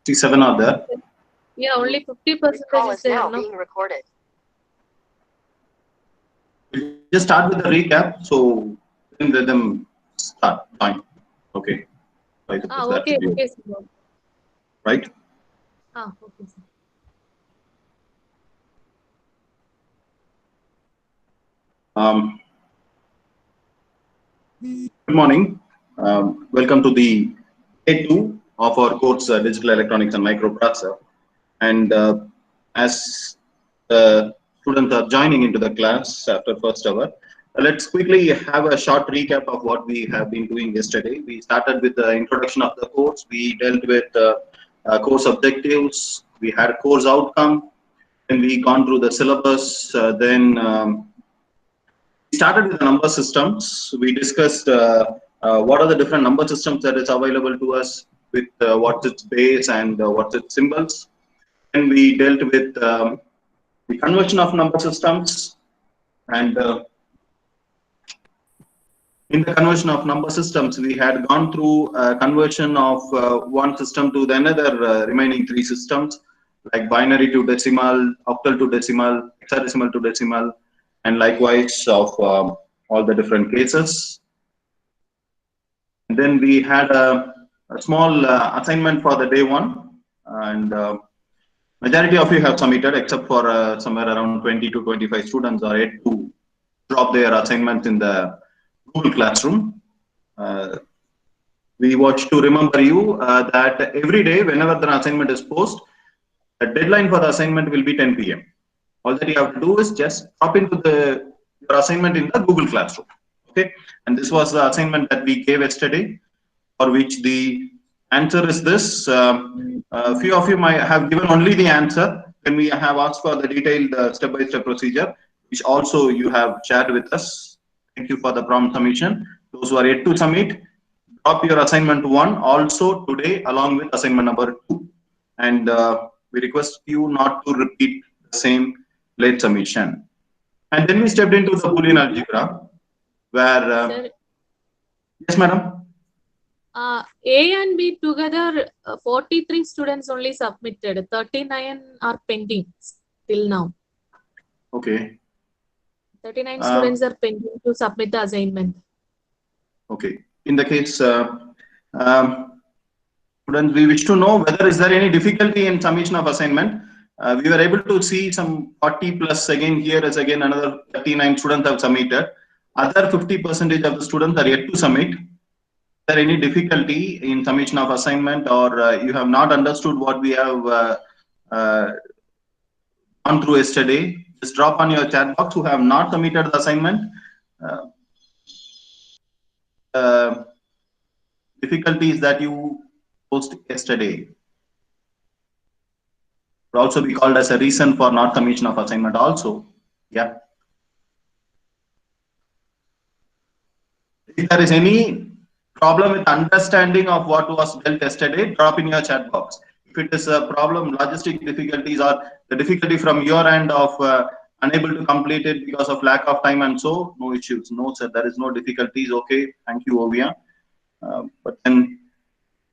67 are there. Yeah, only 50% is there, no? Being recorded. We'll just start with the recap, so then let them start. Fine. Okay. Right. Okay, okay, sir. Right? Okay, sir. Good morning. Welcome to the day 2 of our course, Digital Electronics and Microprocessor. And as students are joining into the class after first hour, let's quickly have a short recap of what we have been doing yesterday. We started with the introduction of the course. We dealt with course objectives. We had course outcome. Then we gone through the syllabus. We started with the number systems. We discussed what are the different number systems that is available to us, with what's its base and what's its symbols. And we dealt with the conversion of number systems, and in the conversion of number systems, we had gone through conversion of one system to the another remaining 3 systems, like binary to decimal, octal to decimal, hexadecimal to decimal, and likewise of all the different cases. And then we had a small assignment for the day 1, and majority of you have submitted, except for somewhere around 20 to 25 students are yet to drop their assignments in the Google Classroom. We watch to remember you that every day, whenever the assignment is posted, the deadline for the assignment will be 10 p.m. All that you have to do is just drop into your assignment in the Google Classroom. Okay, and this was the assignment that we gave yesterday, for which the answer is this. A few of you might have given only the answer when we have asked for the detailed step-by-step procedure, which also you have shared with us. Thank you for the prompt submission. Those who are yet to submit, drop your assignment 1 also today along with assignment number 2. And we request you not to repeat the same late submission. And then we stepped into the Boolean algebra, where yes, madam. A and B together, 43 students only submitted. 39 are pending till now. Okay. 39 students are pending to submit the assignment. Okay. In the case, students, we wish to know whether is there any difficulty in submission of assignment. We were able to see some 40 plus. Again, here is again another 39 students have submitted. Other 50% of the students are yet to submit. Is there any difficulty in submission of assignment, or you have not understood what we have gone through yesterday? Just drop on your chat box who have not submitted the assignment. Difficulties that you posted yesterday would also be called as a reason for not submission of assignment also. Yeah. If there is any problem with understanding of what was dealt yesterday, drop in your chat box. If it is a problem, logistic difficulties, or the difficulty from your end of unable to complete it because of lack of time and so, no issues. No, sir, there is no difficulties. Okay, thank you, Ovia. But then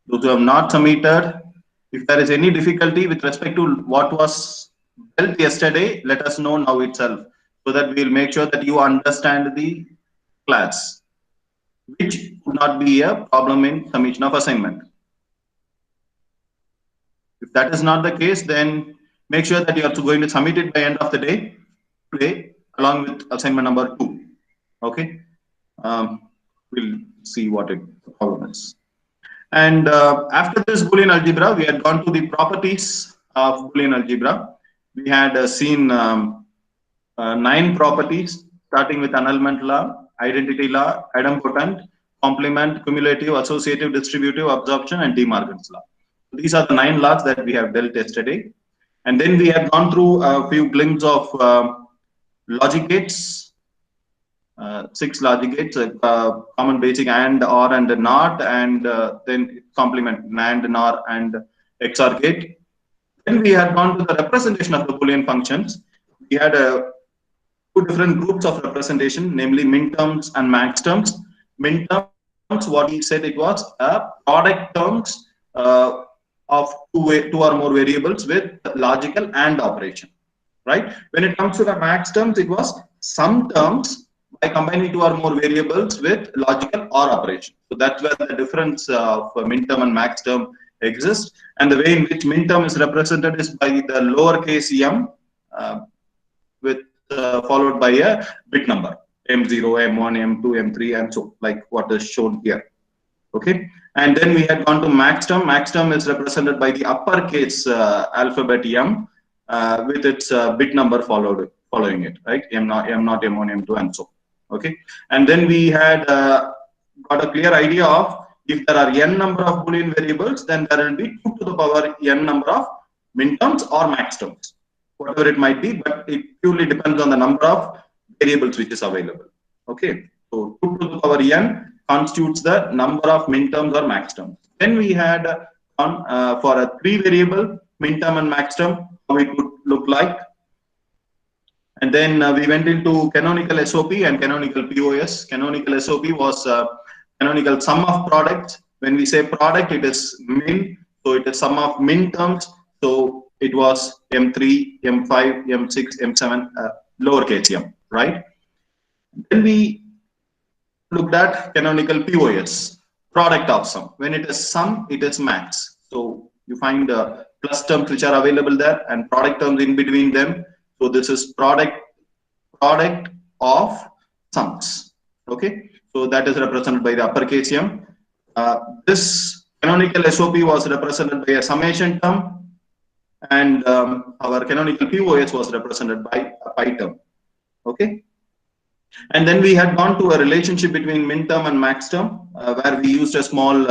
those who have not submitted, if there is any difficulty with respect to what was dealt yesterday, let us know now itself, so that we will make sure that you understand the class, which would not be a problem in submission of assignment. If that is not the case, then make sure that you are going to submit it by end of the day today, along with assignment number 2. Okay, we'll see what the problem is. And after this Boolean algebra, we had gone to the properties of Boolean algebra. We had seen 9 properties, starting with annulment law, identity law, idempotent, complement, cumulative, associative, distributive, absorption, and De Morgan's law. These are the 9 laws that we have dealt yesterday. And then we had gone through a few glimpses of logic gates, 6 logic gates, common basic AND, OR, and NOT, and then complement NAND, NOR, and XOR gate. Then we had gone to the representation of the Boolean functions. We had 2 different groups of representation, namely minterms and maxterms. Minterms, what we said, it was product terms of two or more variables with logical and operation, right? When it comes to the max terms, it was some terms by combining two or more variables with logical or operation. So that's where the difference of min term and max term exists. And the way in which min term is represented is by the lowercase m uh, with followed by a bit number m0, m1, m2, m3, and so like what is shown here. Okay, and then we had gone to max term. Max term is represented by the uppercase alphabet m with its bit number following it, right? M0, m0, m1, m2, and so. Okay, and then we had got a clear idea of if there are n number of Boolean variables, then there will be 2 to the power n number of min terms or max terms, whatever it might be, but it purely depends on the number of variables which is available. Okay, so 2 to the power n constitutes the number of min terms or max terms. Then we had for a 3 variable min term and max term, how it would look like. And then we went into canonical SOP and canonical POS. Canonical SOP was canonical sum of products. When we say product, it is min, so it is sum of min terms. So it was M3, M5, M6, M7, lowercase m, right? Then we looked at canonical POS, product of sum. When it is sum, it is max. So you find plus terms which are available there and product terms in between them. So this is product of sums. Okay, so that is represented by the uppercase m. This canonical SOP was represented by a summation term, and our canonical POS was represented by a pi term. Okay. And then we had gone to a relationship between min term and max term, where we used a small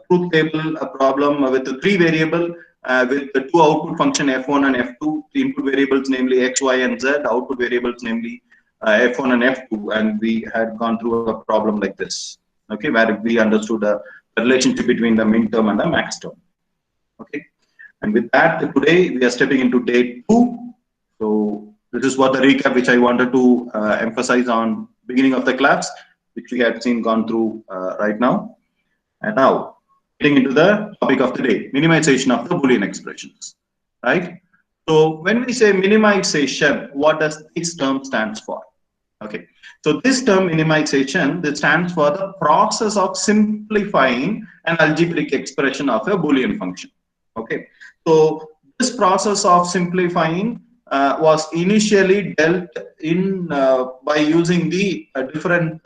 truth table problem with the 3 variable with the 2 output function f1 and f2, the input variables namely x, y, and z, output variables namely f1 and f2, and we had gone through a problem like this. Okay, where we understood the relationship between the min term and the max term. Okay, and with that, today we are stepping into day 2. So this is what the recap which I wanted to emphasize on beginning of the class, which we had seen gone through right now. And now, getting into the topic of the day, minimization of the Boolean expressions, right? So when we say minimization, what does this term stands for? Okay, so this term minimization, this stands for the process of simplifying an algebraic expression of a Boolean function. Okay, so this process of simplifying was initially dealt in by using the different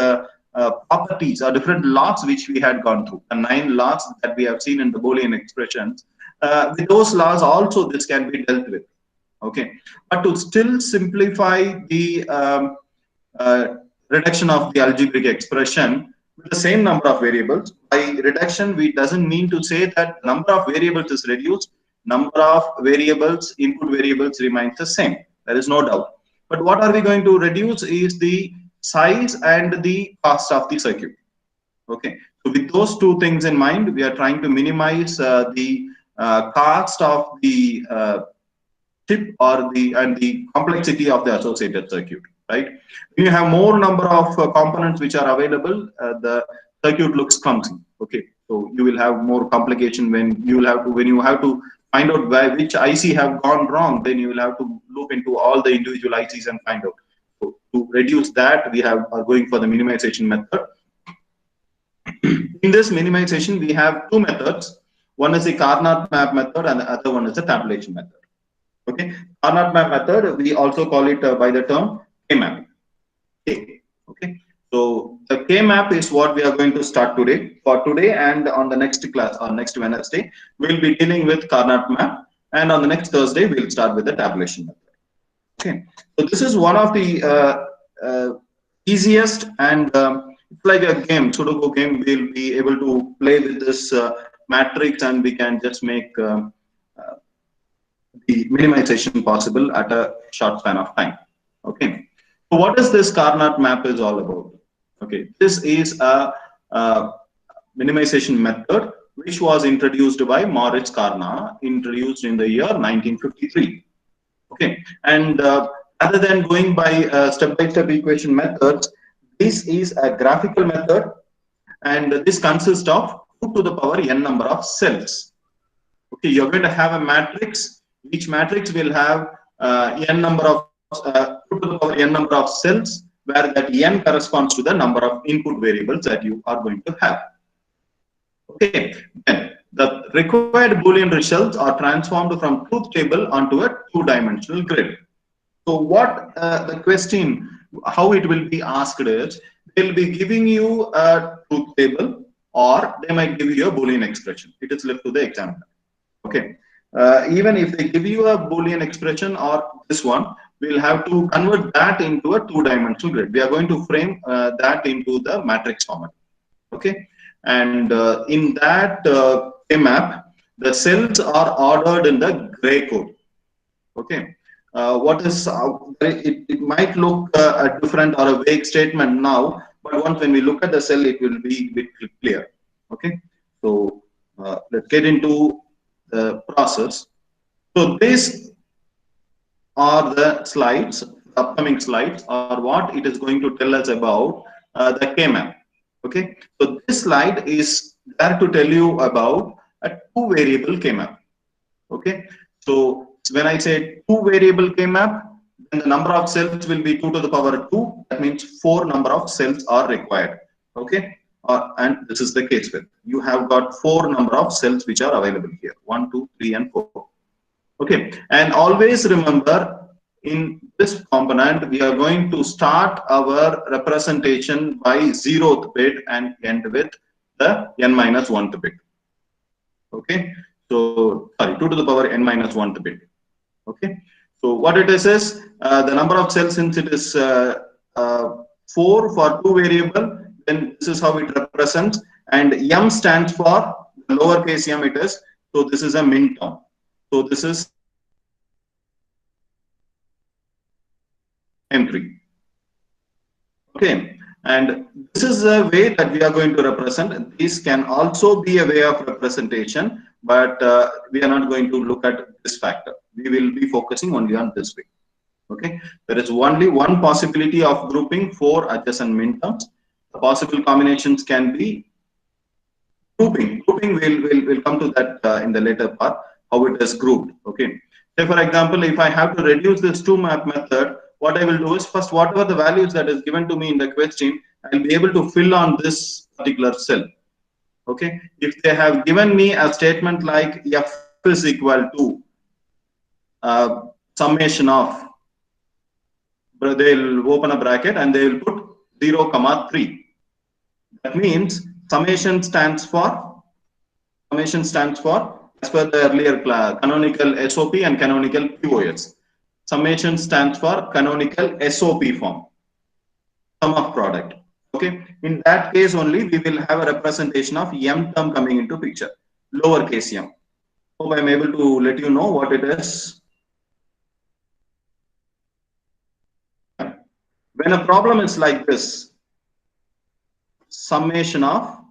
properties or different laws which we had gone through, the 9 laws that we have seen in the Boolean expressions. With those laws also this can be dealt with. Okay, but to still simplify the reduction of the algebraic expression with the same number of variables. By reduction, we doesn't mean to say that number of variables is reduced, number of variables, input variables remains the same. There is no doubt. But what are we going to reduce is the size and the cost of the circuit. Okay, so with those 2 things in mind, we are trying to minimize the cost of the chip or the complexity of the associated circuit, right? When you have more number of components which are available, the circuit looks clumsy. Okay, so you will have more complication when you have to find out which IC have gone wrong. Then you will have to look into all the individual ICs and find out. So to reduce that, we are going for the minimization method. In this minimization, we have 2 methods. One is the Carnot map method, and the other one is the tabulation method. Okay, Carnot map method, we also call it by the term K-map. Okay, so the K-map is what we are going to start today. For today and on the next class, or next Wednesday, we'll be dealing with Carnot map, and on the next Thursday, we'll start with the tabulation method. Okay, so this is one of the easiest and it's like a game, Sudoku game. We'll be able to play with this matrix, and we can just make the minimization possible at a short span of time. Okay, so what is this Carnot map is all about? Okay, this is a minimization method which was introduced by Moritz Carnot, introduced in the year 1953. Okay, and rather than going by step-by-step equation methods, this is a graphical method, and this consists of 2 to the power n number of cells. Okay, you're going to have a matrix. Each matrix will have n number of 2 to the power n number of cells, where that n corresponds to the number of input variables that you are going to have. Okay, then the required Boolean results are transformed from truth table onto a two-dimensional grid. So what the question, how it will be asked is, they'll be giving you a truth table, or they might give you a Boolean expression. It is left to the examiner. Okay. Even if they give you a Boolean expression or this one, we'll have to convert that into a two-dimensional grid. We are going to frame that into the matrix format. Okay. And in that K-map, the cells are ordered in the gray code. Okay. What is it might look a different or a vague statement now, but once when we look at the cell, it will be a bit clear. Okay. So let's get into the process. So these are the slides, upcoming slides, or what it is going to tell us about the K-map. Okay. So this slide is there to tell you about a two variable K-map. Okay. So when I say two variable K-map, then the number of cells will be 2 to the power 2. That means 4 number of cells are required. Okay. And this is the case with you have got 4 number of cells which are available here, 1, 2, 3, and 4. Okay. And always remember, in this component, we are going to start our representation by 0th bit and end with the n minus 1th bit. Okay. So, sorry, 2 to the power n minus 1th bit. Okay. So, what it is the number of cells, since it is 4 for two variable, then this is how it represents. And m stands for the lowercase m it is. So, this is a min term. So, this is m3. Okay. And this is a way that we are going to represent. This can also be a way of representation, but we are not going to look at this factor. We will be focusing only on this way. Okay. There is only one possibility of grouping 4 adjacent min terms. The possible combinations can be grouping. Grouping will come to that in the later part, how it is grouped. Okay. Say for example, if I have to reduce this two map method, what I will do is first, whatever the values that is given to me in the question, I'll be able to fill on this particular cell. Okay. If they have given me a statement like f is equal to summation of, they'll open a bracket and they will put 0, 3. That means summation stands for, as per the earlier canonical SOP and canonical QoS. Summation stands for canonical SOP form, sum of product. Okay. In that case only, we will have a representation of m term coming into picture, lowercase m. Hope I am able to let you know what it is. When a problem is like this, summation of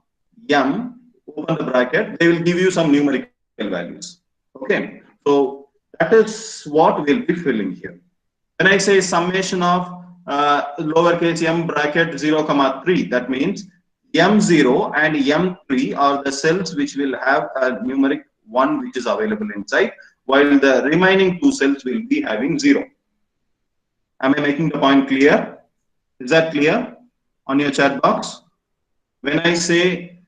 m, open the bracket, they will give you some numerical values. Okay. So that is what we'll be filling here. When I say summation of lowercase m bracket 0, 3, that means m0 and m3 are the cells which will have a numeric 1 which is available inside, while the remaining 2 cells will be having 0. Am I making the point clear? Is that clear on your chat box? When I say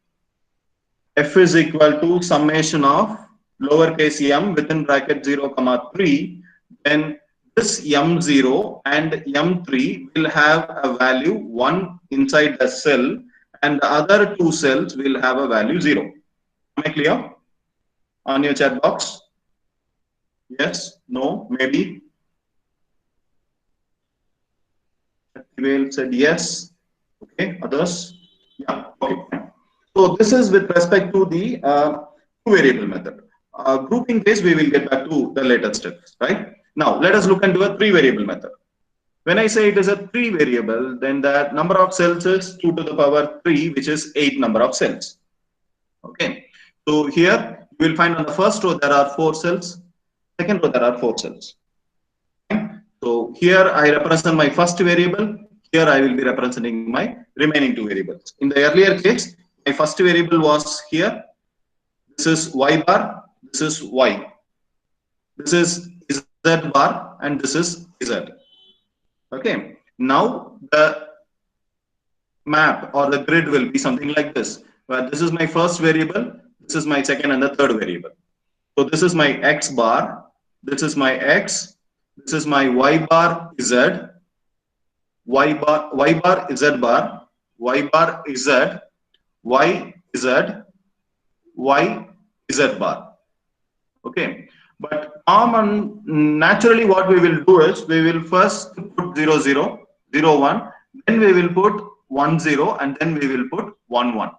f is equal to summation of lowercase m within bracket 0, 3, then this m0 and m3 will have a value 1 inside the cell, and the other 2 cells will have a value 0. Am I clear on your chat box? Yes, no, maybe. Will said yes. Okay, others? Yeah, okay. So this is with respect to the two variable method. Grouping case, we will get back to the later steps, right? Now, let us look into a 3 variable method. When I say it is a 3 variable, then the number of cells is 2 to the power 3, which is 8 number of cells. Okay. So here you will find on the first row there are 4 cells. Second row there are 4 cells. Okay. So here I represent my first variable. Here I will be representing my remaining 2 variables. In the earlier case, my first variable was here. This is y bar. this is Y, this is Z bar, and this is Z. Okay. Now the map or the grid will be something like this, where this is my first variable, this is my second and the third variable. So this is my X bar, this is my X, this is my Y bar Z, Y bar Z bar, Y bar Z, Y Z, Y Z bar. Okay. But common, naturally what we will do is we will first put 0, 0, 0, 1, then we will put 1, 0, and then we will put 1, 1.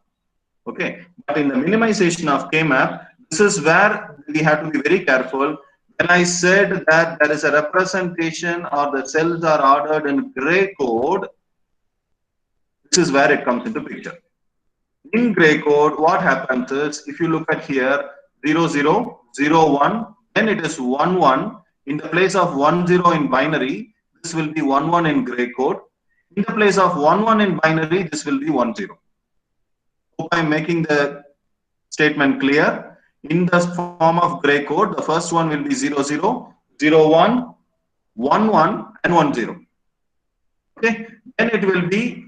Okay. But in the minimization of KMap, this is where we have to be very careful. When I said that there is a representation or the cells are ordered in gray code, this is where it comes into picture. In gray code, what happens is, if you look at here, 0, 0, 0, 1, then it is 1, 1. In the place of 1, 0 in binary, this will be 1, 1 in gray code. In the place of 1, 1 in binary, this will be 1, 0. Hope I am making the statement clear. In the form of gray code, the first one will be 0, 0, 0, 1, 1, 1, and 1, 0. Okay, then it will be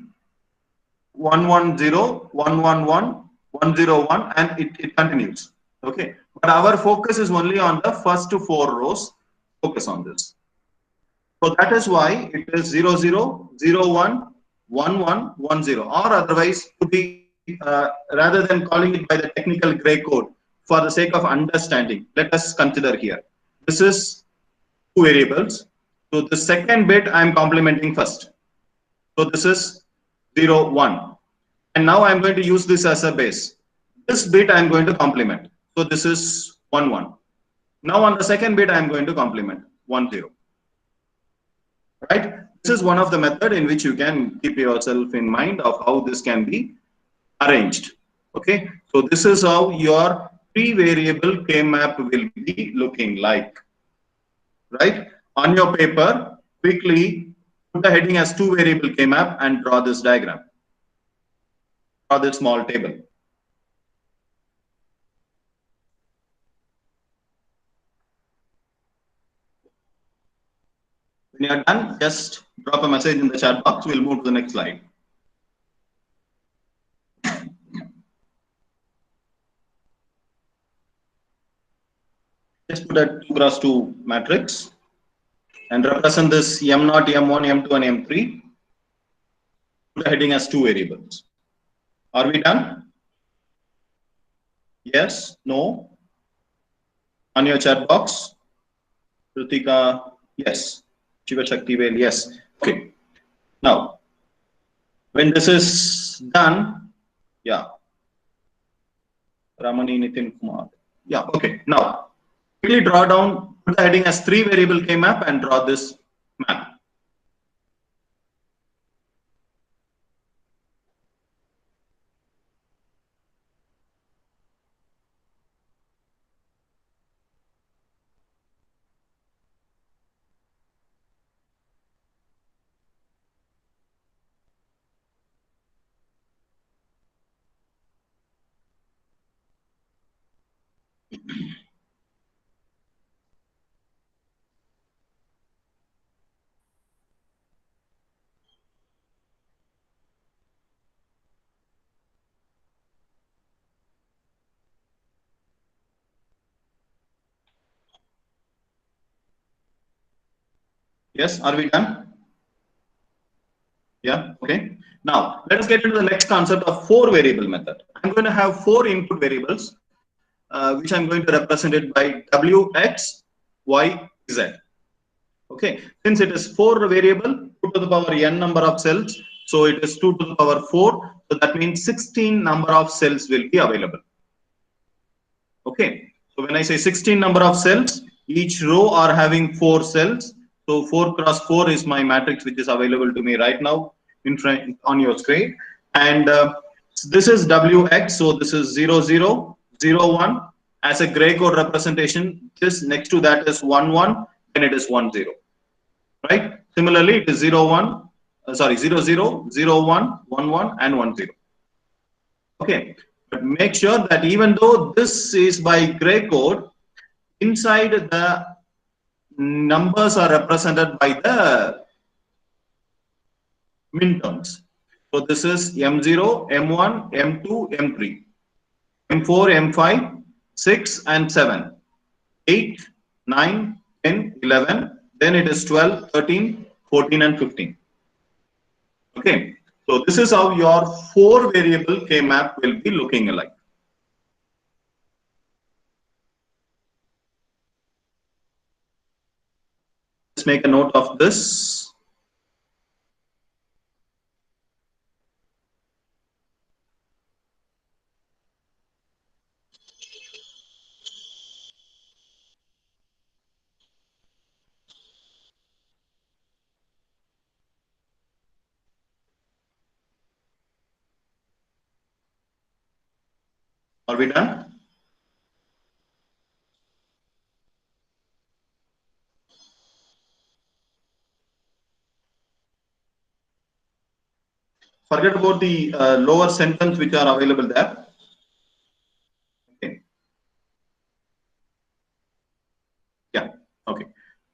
1, 1, 0, 1, 1, 1, 1, 0, 1, and it continues. Okay, but our focus is only on the first 4 rows. Focus on this. So that is why it is 0, 0, 0, 1, 1, 1, 1, 0, or otherwise to be rather than calling it by the technical gray code, for the sake of understanding, let us consider here. This is 2 variables. So the second bit I am complementing first. So this is 0, 1. And now I'm going to use this as a base. This bit I'm going to complement. So this is 1, 1. Now on the second bit I'm going to complement 1, 0. Right? This is one of the method in which you can keep yourself in mind of how this can be arranged. Okay? So this is how your pre-variable K-map will be looking like. Right? On your paper, quickly put the heading as 2 variable K-map and draw this diagram. Draw this small table. When you are done, just drop a message in the chat box. We'll move to the next slide. Just put a 2 cross 2 matrix and represent this M0, M1, M2, and M3. Put the heading as 2 variables. Are we done? Yes? No? On your chat box? Kritika, yes. Shiva Shaktivel, yes. Okay. Now, when this is done, yeah. Ramani Nitin Kumar. Yeah, okay. Now, quickly draw down, put the heading as 3 variable K-map and draw this map. Yes, are we done? Yeah, okay. Now, let us get into the next concept of 4 variable method. I'm going to have 4 input variables, which I'm going to represent it by W, X, Y, Z. Okay, since it is 4 variable, 2 to the power n number of cells, so it is 2 to the power 4, so that means 16 number of cells will be available. Okay, so when I say 16 number of cells, each row are having 4 cells. So 4 cross 4 is my matrix which is available to me right now in front on your screen. And this is WX, so this is 0, 0, 0, 1. As a gray code representation, this next to that is 1, 1, and it is 1, 0. Right? Similarly, it is 0, 1, 0, 0, 0, 1, 1, 1, and 1, 0. Okay. But make sure that even though this is by gray code, inside the numbers are represented by the min terms. So this is M0, M1, M2, M3, M4, M5, 6 and 7, 8, 9, 10, 11, then it is 12, 13, 14 and 15. Okay, so this is how your 4 variable K-map will be looking like. Let's make a note of this. Are we done? Forget about the lower sentence which are available there. Okay. Yeah. Okay.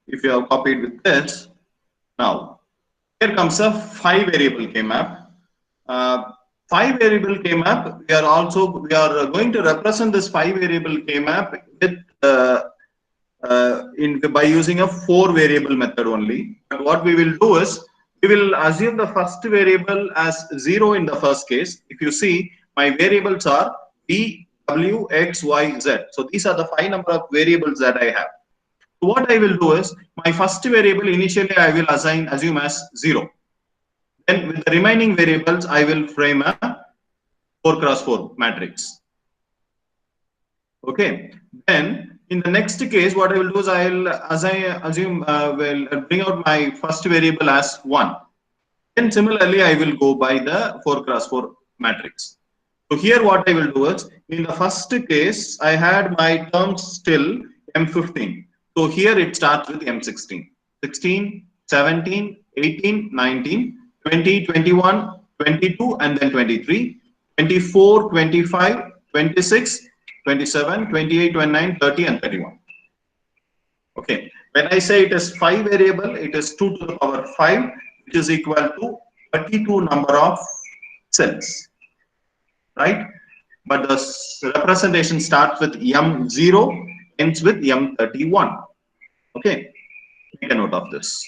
If you have copied with this, now here comes a 5 variable K-map. 5 variable K-map. We are going to represent this 5 variable K-map with by using a 4 variable method only. But what we will do is we will assume the first variable as 0 in the first case. If you see, my variables are v, w, x, y, z. So these are the 5 number of variables that I have. So what I will do is my first variable initially I will assume as 0. Then with the remaining variables I will frame a 4 cross 4 matrix. Okay. Then in the next case, what I will do is will bring out my first variable as 1. Then similarly, I will go by the 4 cross 4 matrix. So here what I will do is, in the first case, I had my terms still M15. So here it starts with M16, 16, 17, 18, 19, 20, 21, 22, and then 23, 24, 25, 26, 27, 28, 29, 30, and 31. Okay. When I say it is 5 variable, it is 2 to the power 5, which is equal to 32 number of cells, right? But the representation starts with M0, ends with M31. Okay. Make a note of this.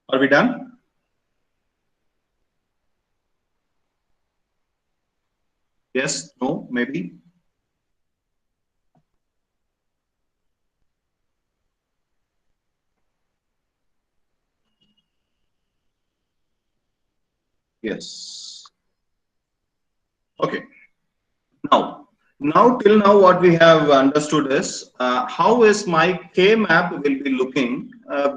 Are we done? Yes, no, maybe. Yes. Okay. Now till now what we have understood is how is my K map will be looking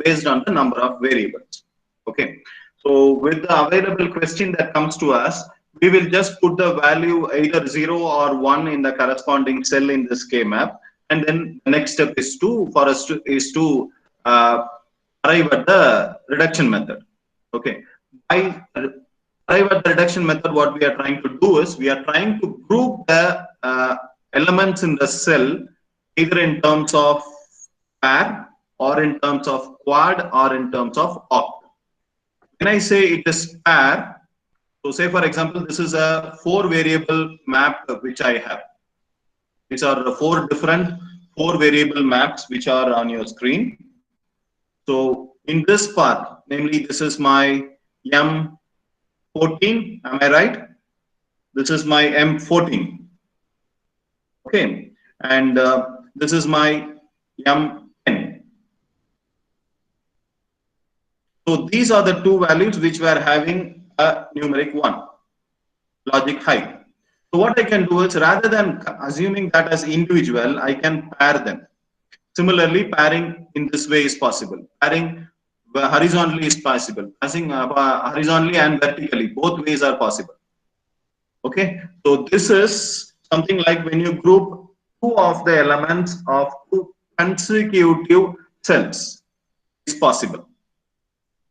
based on the number of variables. Okay. So with the available question that comes to us, we will just put the value either 0 or 1 in the corresponding cell in this K map, and then the next step is to arrive at the reduction method. Okay. By arrive at the reduction method, what we are trying to do is we are trying to group the elements in the cell either in terms of pair or in terms of quad or in terms of oct. When I say it is pair, so say for example, this is a 4 variable map which I have. These are the 4 different 4 variable maps which are on your screen. So in this part, namely this is my M14, am I right? This is my M14. Okay. and this is my M10. So these are the two values which were having a numeric 1, logic high. So what I can do is, rather than assuming that as individual, I can pair them. Similarly, pairing in this way is possible. Pairing horizontally is possible. Passing horizontally and vertically, both ways are possible. Okay, so this is something like when you group two of the elements of two consecutive cells is possible.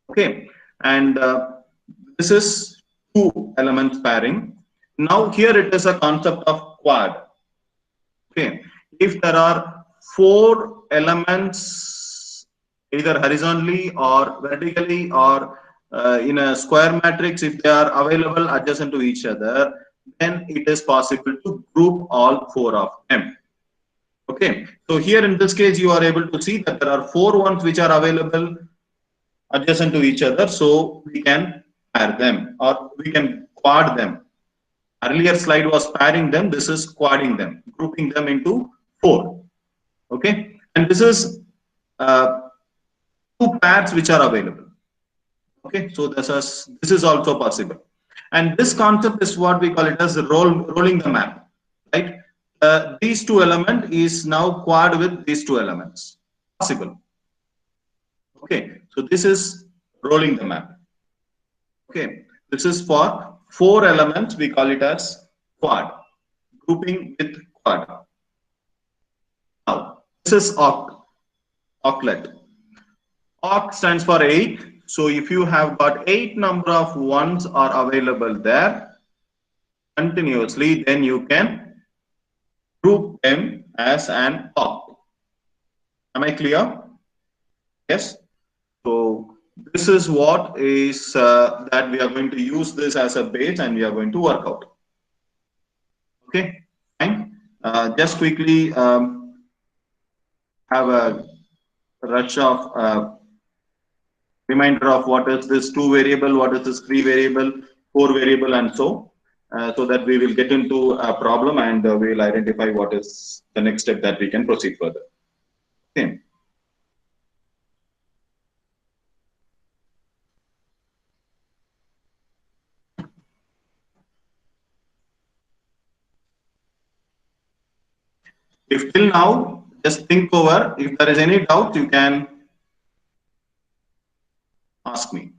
Okay, and this is two elements pairing. Now here it is a concept of quad. Okay, if there are four elements either horizontally or vertically or in a square matrix, if they are available adjacent to each other, then it is possible to group all four of them. Okay, so here in this case you are able to see that there are four ones which are available adjacent to each other, so we can pair them or we can quad them. Earlier slide was pairing them, this is quadding them, grouping them into four. Okay, and this is uh, two pairs which are available. Okay, so this is also possible, and this concept is what we call it as rolling the map, right? These two element is now quad with these two elements possible. Okay, so this is rolling the map. Okay, this is for four elements, we call it as quad, grouping with quad. Now this is octlet. Oct stands for 8. So if you have got 8 number of ones are available there continuously, then you can group them as an oct. Am I clear? Yes. So this is what is that we are going to use this as a base and we are going to work out. Okay, fine. Just quickly have a rush of reminder of what is this two variable, what is this three variable, four variable, and so that we will get into a problem and we will identify what is the next step that we can proceed further. Okay. If till now, just think over. If there is any doubt, you can ask me,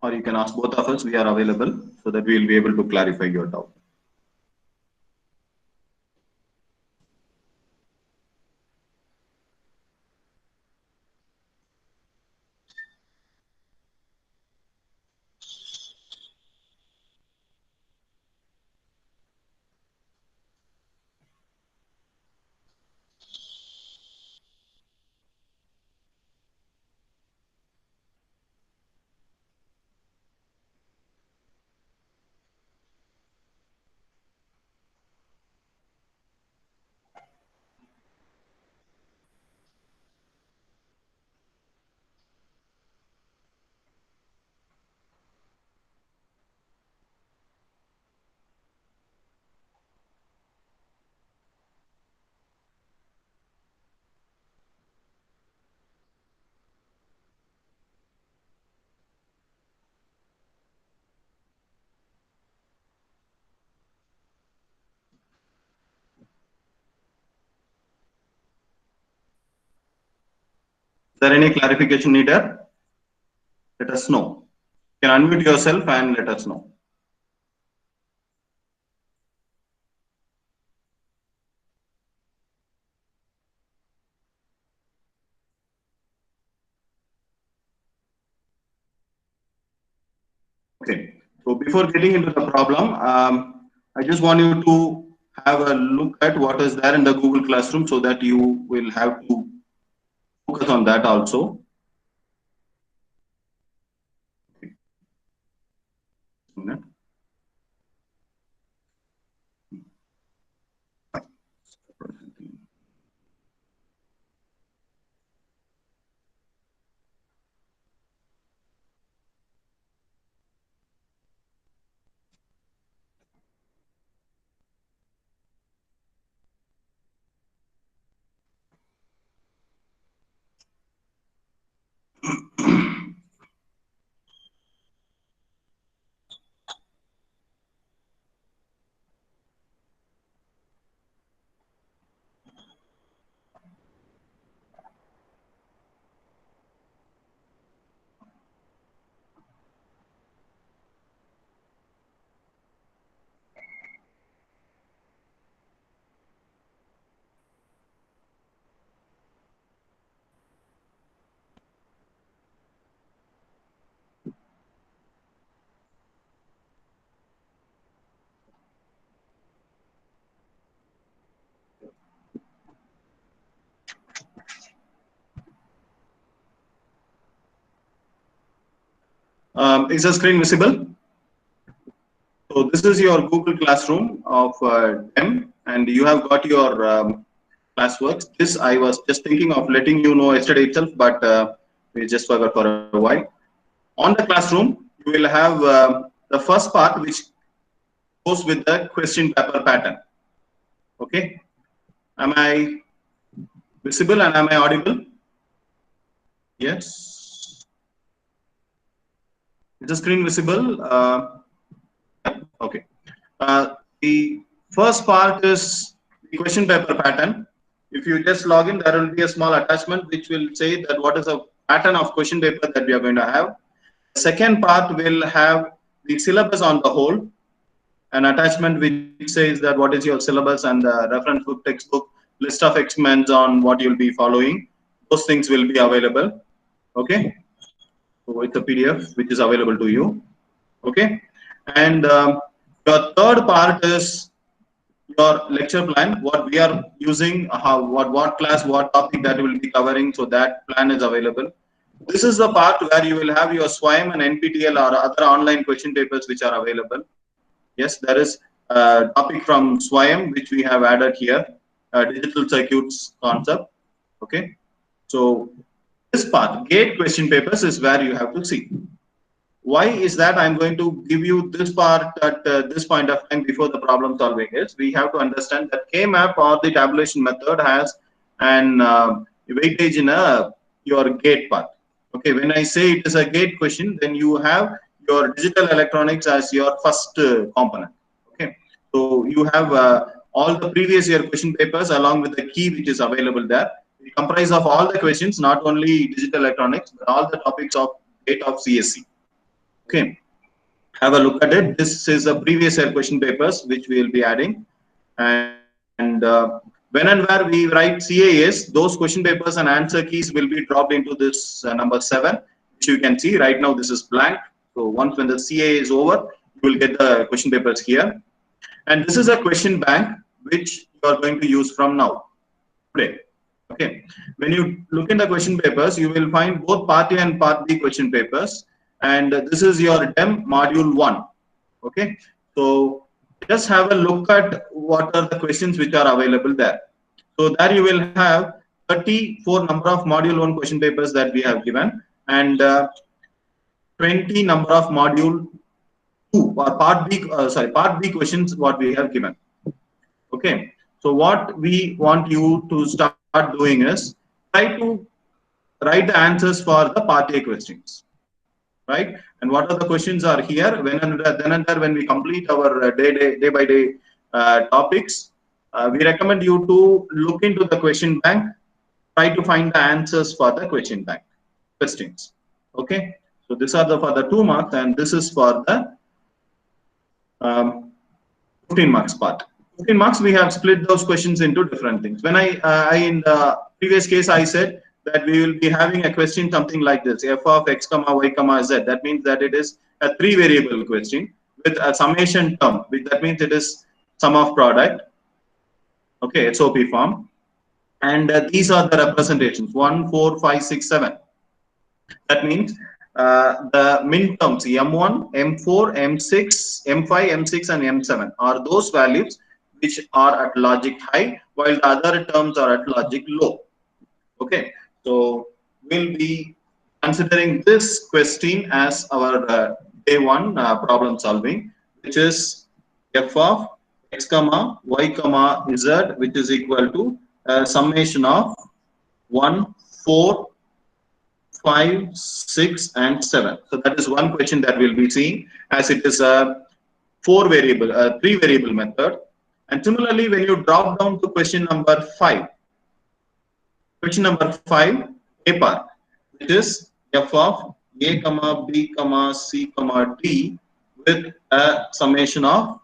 or you can ask both of us. We are available so that we will be able to clarify your doubt. Is there any clarification needed? Let us know. You can unmute yourself and let us know. Okay, so before getting into the problem, I just want you to have a look at what is there in the Google Classroom so that you will have to focus on that also. Is the screen visible? So this is your Google Classroom of M, and you have got your classworks. This I was just thinking of letting you know yesterday itself, but we just forgot for a while. On the classroom, you will have the first part, which goes with the question paper pattern. Okay, am I visible and am I audible? Yes. Is the screen visible? Okay. The first part is the question paper pattern. If you just log in, there will be a small attachment which will say that what is the pattern of question paper that we are going to have. The second part will have the syllabus on the whole, an attachment which says that what is your syllabus and the reference book, textbook, list of experiments on what you'll be following. Those things will be available. Okay. So it's a PDF which is available to you. Okay. And your third part is your lecture plan, what we are using, how, what class, what topic that we will be covering. So that plan is available. This is the part where you will have your SWIME and NPTEL or other online question papers which are available. Yes, there is a topic from SWIME which we have added here, digital circuits concept. Okay, so this part, gate question papers, is where you have to see. Why is that? I'm going to give you this part at this point of time before the problem solving is. We have to understand that KMAP or the tabulation method has an weightage in your gate part. Okay, when I say it is a gate question, then you have your digital electronics as your first component. Okay, so you have all the previous year question papers along with the key which is available there. It comprises of all the questions, not only digital electronics, but all the topics of gate of CSC. Okay, have a look at it. This is the previous year question papers which we will be adding, and when and where we write CAS, those question papers and answer keys will be dropped into this number 7, which you can see right now. This is blank. So once when the CA is over, you will get the question papers here, and this is a question bank which you are going to use from now today. Okay, when you look in the question papers, you will find both part A and part B question papers, and this is your DEM module 1. Okay, so just have a look at what are the questions which are available there. So there you will have 34 number of module 1 question papers that we have given, and 20 number of module 2 or part B questions what we have given. Okay, so what we want you to start doing is try to write the answers for the part A questions, right? And what are the questions are here. When and then and there, when we complete our day by day topics, we recommend you to look into the question bank, try to find the answers for the question bank questions. Okay, so these are the for the 2 marks, and this is for the 15 marks part. 15 marks, we have split those questions into different things. When I in the previous case, I said that we will be having a question something like this: f of x comma y comma z. That means that it is a 3 variable question with a summation term, which that means it is sum of product. Okay, SOP form, and these are the representations 1, 4, 5, 6, 7. That means the min terms M1, M4, M6, M5, M6, and M7 are those values which are at logic high, while the other terms are at logic low. Okay, so we'll be considering this question as our day 1 problem solving, which is f of x comma y comma z, which is equal to summation of 1, 4, 5, 6, and 7. So that is one question that we'll be seeing, as it is a 3 variable method. And similarly, when you drop down to question number 5, A part, which is f of a comma b comma c comma d with a summation of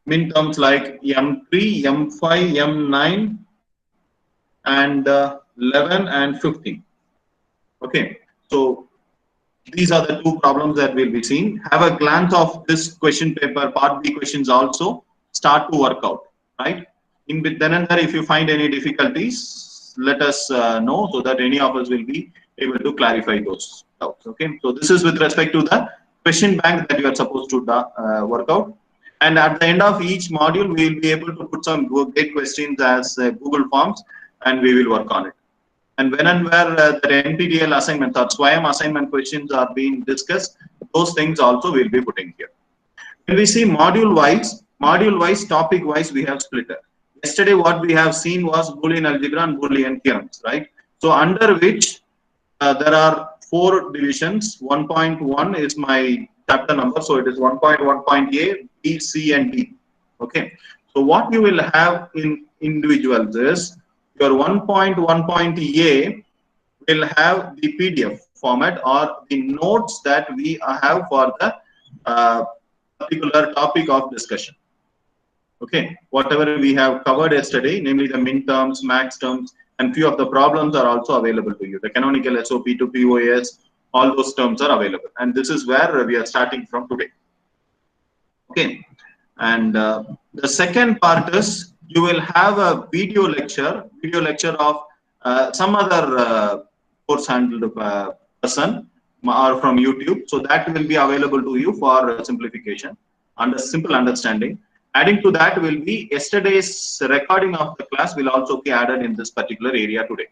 min terms like m3, m5, m9, and 11 and 15. Okay, so these are the 2 problems that we'll be seeing. Have a glance of this question paper, part B questions also. Start to work out, right? Then and there, if you find any difficulties, let us know, so that any of us will be able to clarify those doubts. Okay, so this is with respect to the question bank that you are supposed to work out. And at the end of each module, we will be able to put some great questions as Google Forms, and we will work on it. And when and where the NPTEL assignments or SWAYAM assignment questions are being discussed, those things also we'll be putting here. When we see module wise, topic wise, we have split it. Yesterday, what we have seen was Boolean algebra and Boolean theorems, right? So under which there are 4 divisions. 1.1 is my chapter number, so it is 1.1.A, B, C, and D. Okay. So what you will have in individuals is your 1.1.A will have the PDF format or the notes that we have for the particular topic of discussion. Okay, whatever we have covered yesterday, namely the min terms, max terms, and few of the problems are also available to you. The canonical SOP to POS, all those terms are available. And this is where we are starting from today. Okay, and the second part is you will have a video lecture of some other course handled person or from YouTube. So that will be available to you for simplification under simple understanding. Adding to that will be yesterday's recording of the class will also be added in this particular area today.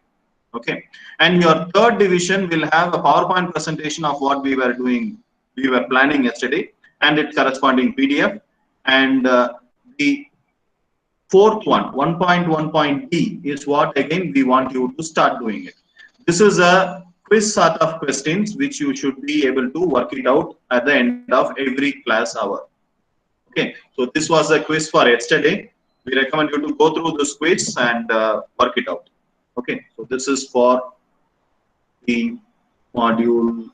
Okay, and your third division will have a PowerPoint presentation of what we were doing, we were planning yesterday, and its corresponding PDF. And the fourth one, 1.1.D, is what again we want you to start doing it. This is a quiz sort of questions which you should be able to work it out at the end of every class hour. Okay, so this was a quiz for yesterday. We recommend you to go through this quiz and work it out. Okay, so this is for the module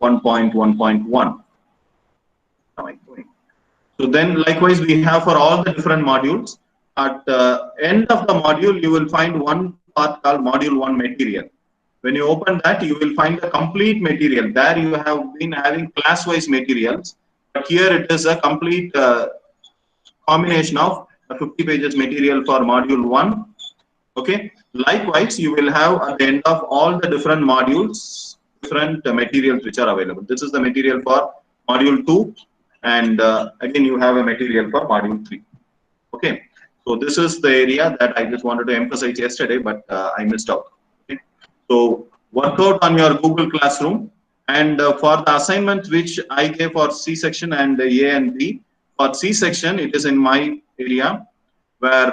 1.1.1. So then likewise we have for all the different modules. At the end of the module, you will find one part called module 1 material. When you open that, you will find the complete material. There you have been having class-wise materials, but here it is a complete combination of 50 pages material for module 1. Okay. Likewise, you will have at the end of all the different modules, different materials which are available. This is the material for module 2, and again you have a material for module 3. Okay. So this is the area that I just wanted to emphasize yesterday, but I missed out. Okay. So work out on your Google Classroom, and for the assignment which I gave for C section and A and B, for C section it is in my area where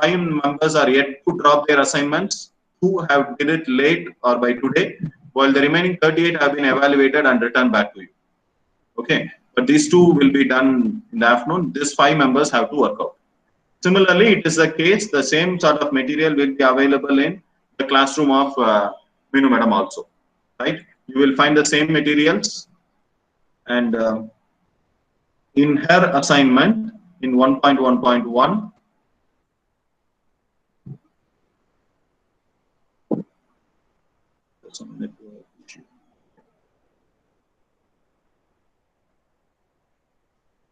5 members are yet to drop their assignments, 2 have did it late or by today, while the remaining 38 have been evaluated and returned back to you. Okay, but these 2 will be done in the afternoon. These 5 members have to work out. Similarly, it is the case, the same sort of material will be available in the classroom of Minu Madam also, right? You will find the same materials, and in her assignment in 1.1.1, some network issue.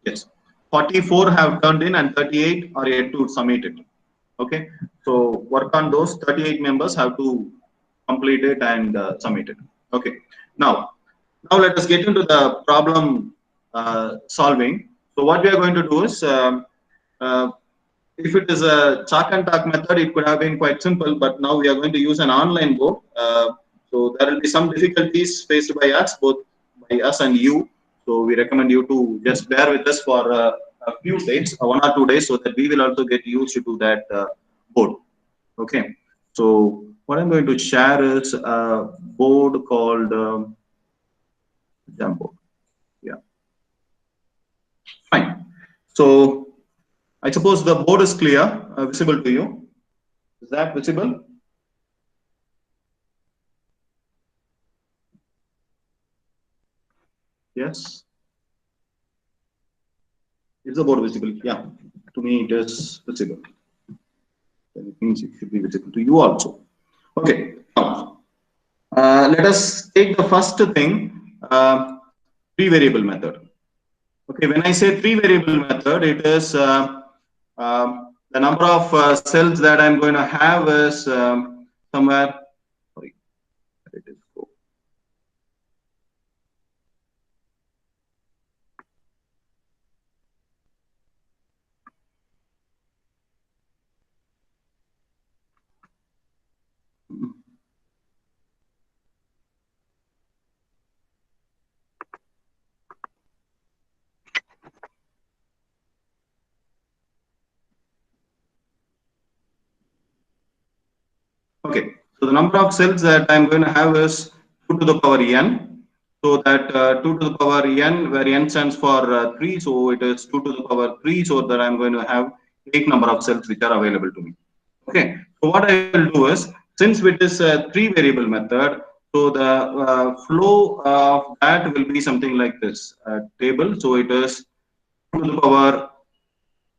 Yes, 44 have turned in and 38 are yet to submit it. Okay, so work on those. 38 members have to complete it and submit it. Okay, now let us get into the problem solving. So what we are going to do is, if it is a chalk and talk method, it could have been quite simple, but now we are going to use an online board. So there will be some difficulties faced by us, both by us and you. So we recommend you to just bear with us for a few days, 1 or 2 days, so that we will also get used to that board. Okay. So what I'm going to share is a board called Jamboard. Yeah. Fine. So I suppose the board is clear, visible to you. Is that visible? Yes. Is the board visible? Yeah. To me, it is visible. It means it should be visible to you also. Okay. Now, let us take the first thing, 3-variable method. Okay. When I say 3-variable method, it is the number of cells that I'm going to have is somewhere. Sorry, it is 4. Okay, so the number of cells that I'm going to have is 2 to the power n. So that 2 to the power n, where n stands for 3, so it is 2 to the power 3, so that I'm going to have 8 number of cells which are available to me. Okay, so what I will do is, since it is a 3 variable method, so the flow of that will be something like this table. So it is 2 to the power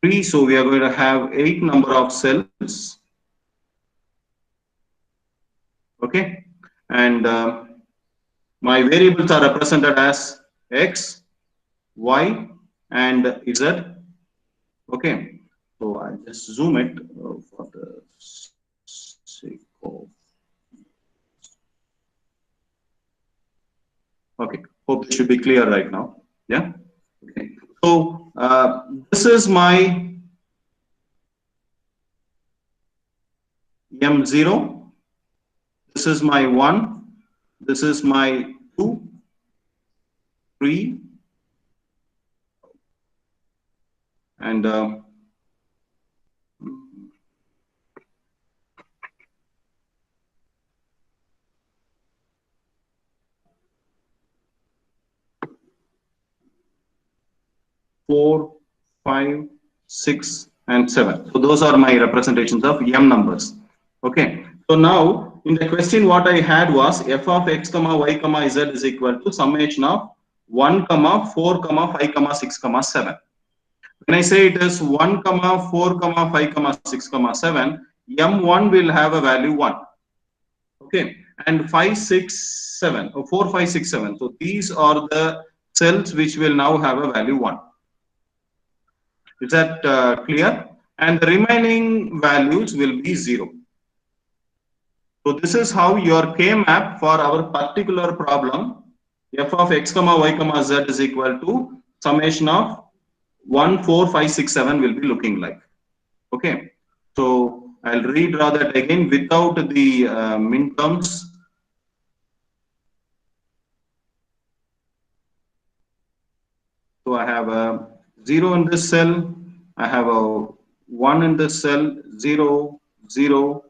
3, so we are going to have 8 number of cells. Okay, and my variables are represented as x, y, and z. Okay, so I just zoom it for the sake of. Okay, hope this should be clear right now. Yeah. Okay. So this is my m0. This is my 1. This is my 2, 3, and 4, 5, 6, and 7. So those are my representations of m numbers. Okay. So now in the question what I had was f of x comma y comma z is equal to summation of 1 comma 4 comma 5 comma 6 comma 7. When I say it is 1 comma 4 comma 5 comma 6 comma 7, m1 will have a value 1. Okay, and 5, 6, 7, or 4, 5, 6, 7. So these are the cells which will now have a value 1. Is that clear? And the remaining values will be 0. So this is how your K-map for our particular problem, f of x comma y comma z is equal to summation of 1, 4, 5, 6, 7 will be looking like. Okay, so I'll redraw that again without the min terms. So I have a 0 in this cell, I have a 1 in this cell, 0, 0,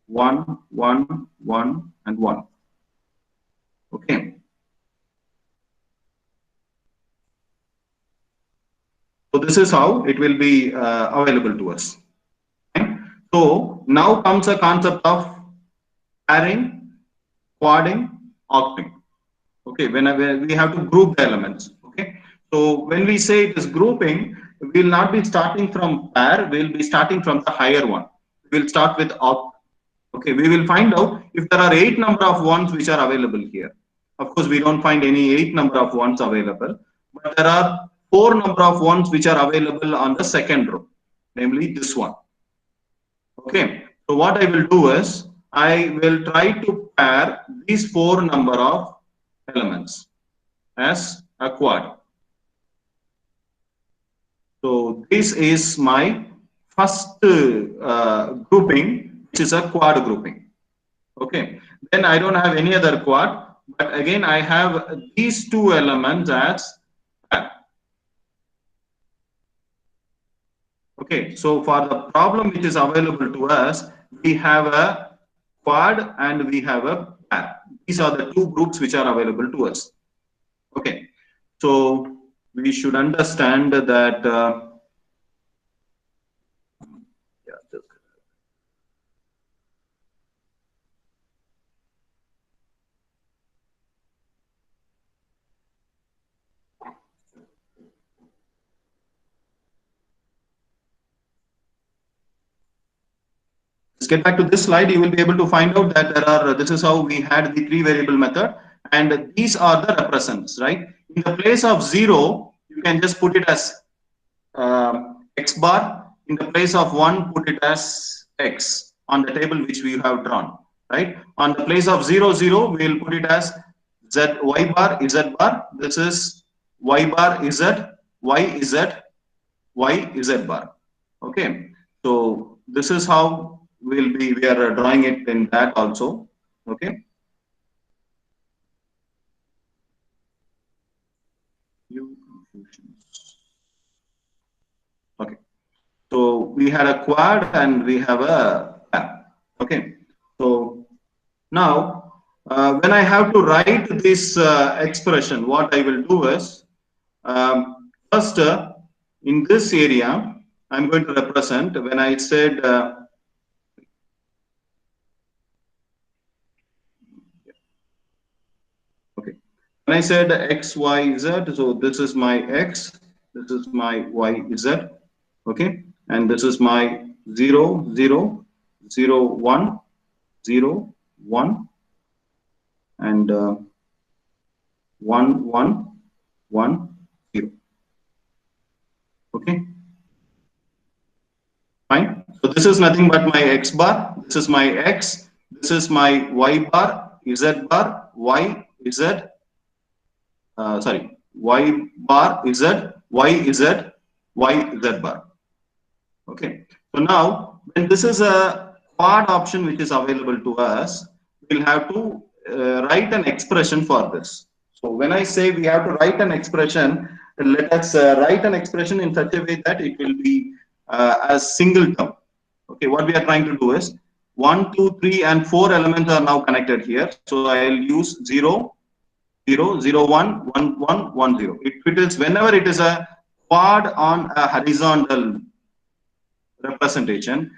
1, 1, 1, and 1. Okay. So this is how it will be available to us. So now comes a concept of pairing, quadding, octing. Okay, whenever we have to group the elements. Okay, so when we say it is grouping, we will not be starting from pair, we will be starting from the higher one. We will start with oct. Okay, we will find out if there are 8 number of ones which are available here. Of course, we don't find any 8 number of ones available, but there are 4 number of ones which are available on the second row, namely this one. Okay, so what I will do is I will try to pair these 4 number of elements as a quad. So this is my first grouping, which is a quad grouping. Okay, then I don't have any other quad, but again I have these 2 elements as pair. Okay, so for the problem which is available to us, we have a quad and we have a pair. These are the 2 groups which are available to us. Okay, so we should understand that yeah, let's get back to this slide. You will be able to find out that there are, this is how we had the 3 variable method, and these are the represents, right? In the place of 0, you can just put it as x bar. In the place of 1, put it as x on the table which we have drawn, right? On the place of 0, 0, we will put it as z, y bar, z bar. This is y bar, z, y, z, y, z bar. Okay, so this is how we are drawing it in that also. Okay. Okay. So we had a quad and we have a pair. Okay. So now, when I have to write this expression, what I will do is, first, in this area, I'm going to represent when I said, okay, when I said x, y, z, so this is my x, this is my y, z, okay, and this is my 0, 0, 0, 1, 0, 1, and 1, 1, 1, 0. Okay, fine. So this is nothing but my x bar. This is my x. This is my y bar, z bar, y, z. Sorry, y bar, z, y, z, y, z bar. Okay. So now, when this is a quad option which is available to us, we'll have to write an expression for this. So when I say we have to write an expression, let us write an expression in such a way that it will be as single term. Okay, what we are trying to do is 1, 2, 3, and 4 elements are now connected here. So I'll use 0, 0, 0, 1, 1, 1, 1, 0. It is whenever it is a quad on a horizontal representation,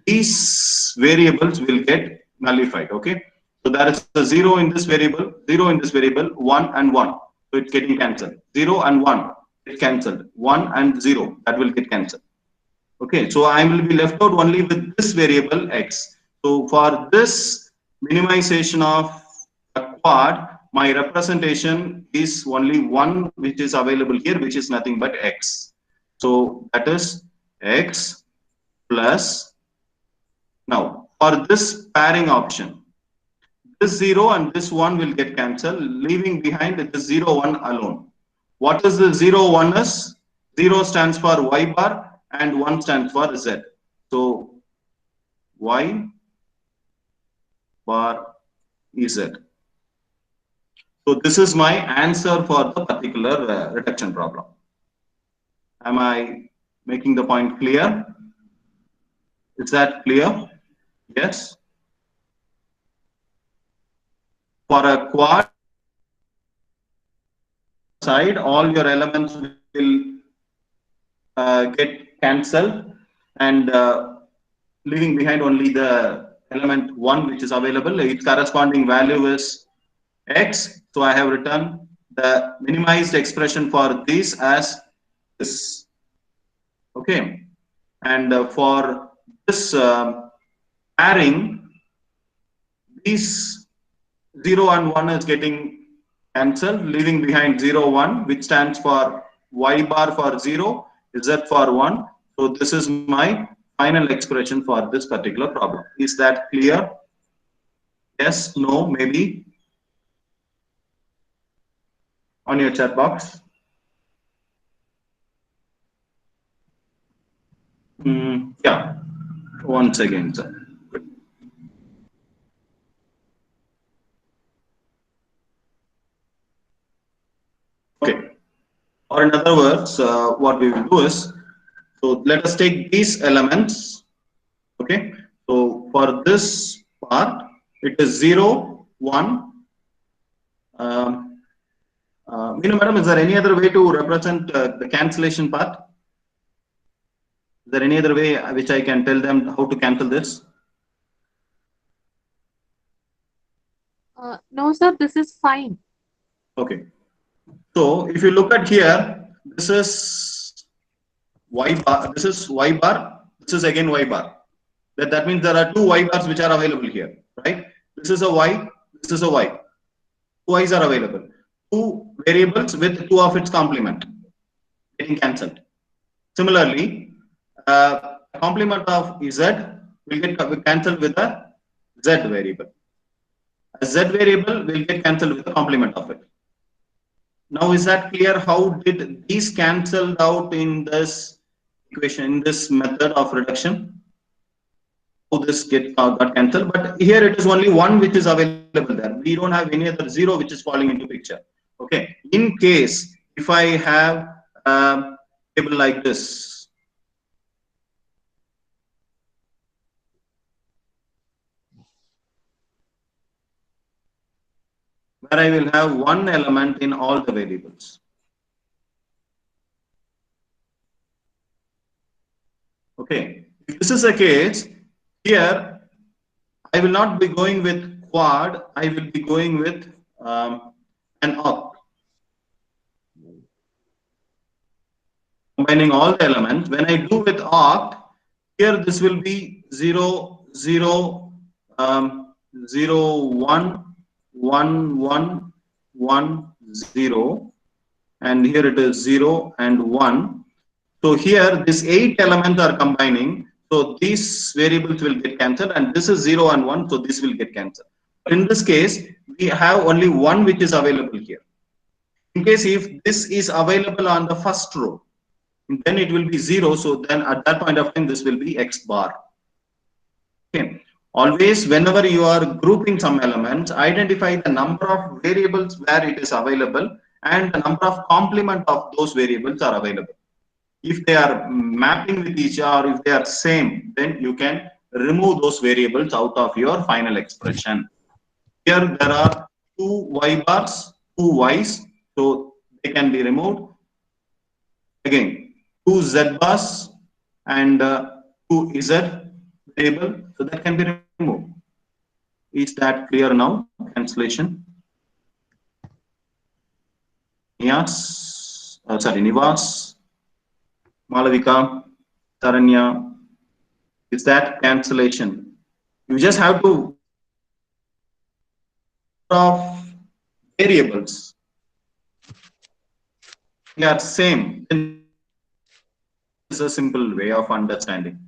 these variables will get nullified. Okay, so there is a 0 in this variable, 0 in this variable, 1 and 1, so it's getting cancelled. 0 and 1, it's cancelled. 1 and 0, that will get cancelled. Okay, so I will be left out only with this variable x. So for this minimization of a quad, my representation is only one which is available here, which is nothing but x. So that is x plus, now for this pairing option, this 0 and this 1 will get cancelled, leaving behind the 0, 1 alone. What is the 0, 1 is? 0 stands for y bar and 1 stands for z. So y bar z. So this is my answer for the particular reduction problem. Am I making the point clear? Is that clear? Yes. For a quad side, all your elements will get cancelled, and leaving behind only the element 1 which is available. Its corresponding value is x. So I have written the minimized expression for this as this. Okay, and for this pairing, these 0 and 1 is getting cancelled, leaving behind 0, 1, which stands for y bar for 0, z for 1. So this is my final expression for this particular problem. Is that clear? Yes, no, maybe? On your chat box. Yeah, once again, sir. Okay, or in other words, what we will do is, so let us take these elements. Okay, so for this part, it is 0, 1. Madam, is there any other way to represent the cancellation part? Is there any other way which I can tell them how to cancel this? No, sir, this is fine. Okay. So if you look at here, this is y bar, this is y bar, this is again y bar. That means there are two y bars which are available here, right? This is a y, this is a y. Two y's are available. Two variables with two of its complement getting cancelled. Similarly, complement of z will get cancelled with a z variable. A z variable will get cancelled with the complement of it. Now, is that clear? How did these cancelled out in this equation, in this method of reduction? How this got cancelled? But here it is only one which is available there. We don't have any other 0 which is falling into picture. Okay. In case if I have a table like this, where I will have one element in all the variables. Okay, if this is the case, here I will not be going with quad, I will be going with an oct. Combining all the elements. When I do with oct, here this will be 0, 0, 0, 1, 1, 1, 1, 0, and here it is 0 and 1. So here these 8 elements are combining. So these variables will get cancelled, and this is 0 and 1, so this will get cancelled. In this case, we have only one which is available here. In case if this is available on the first row, then it will be 0. So then at that point of time, this will be x bar. Okay. Always, whenever you are grouping some elements, identify the number of variables where it is available and the number of complement of those variables are available. If they are mapping with each other, if they are same, then you can remove those variables out of your final expression. Here there are two y bars, two y's, so they can be removed. Again, two z bars and two z variable, so that can be removed. Is that clear now? Cancellation. Nivas, Malavika, Taranya. Is that cancellation? You just have to of variables. They are same. This is a simple way of understanding.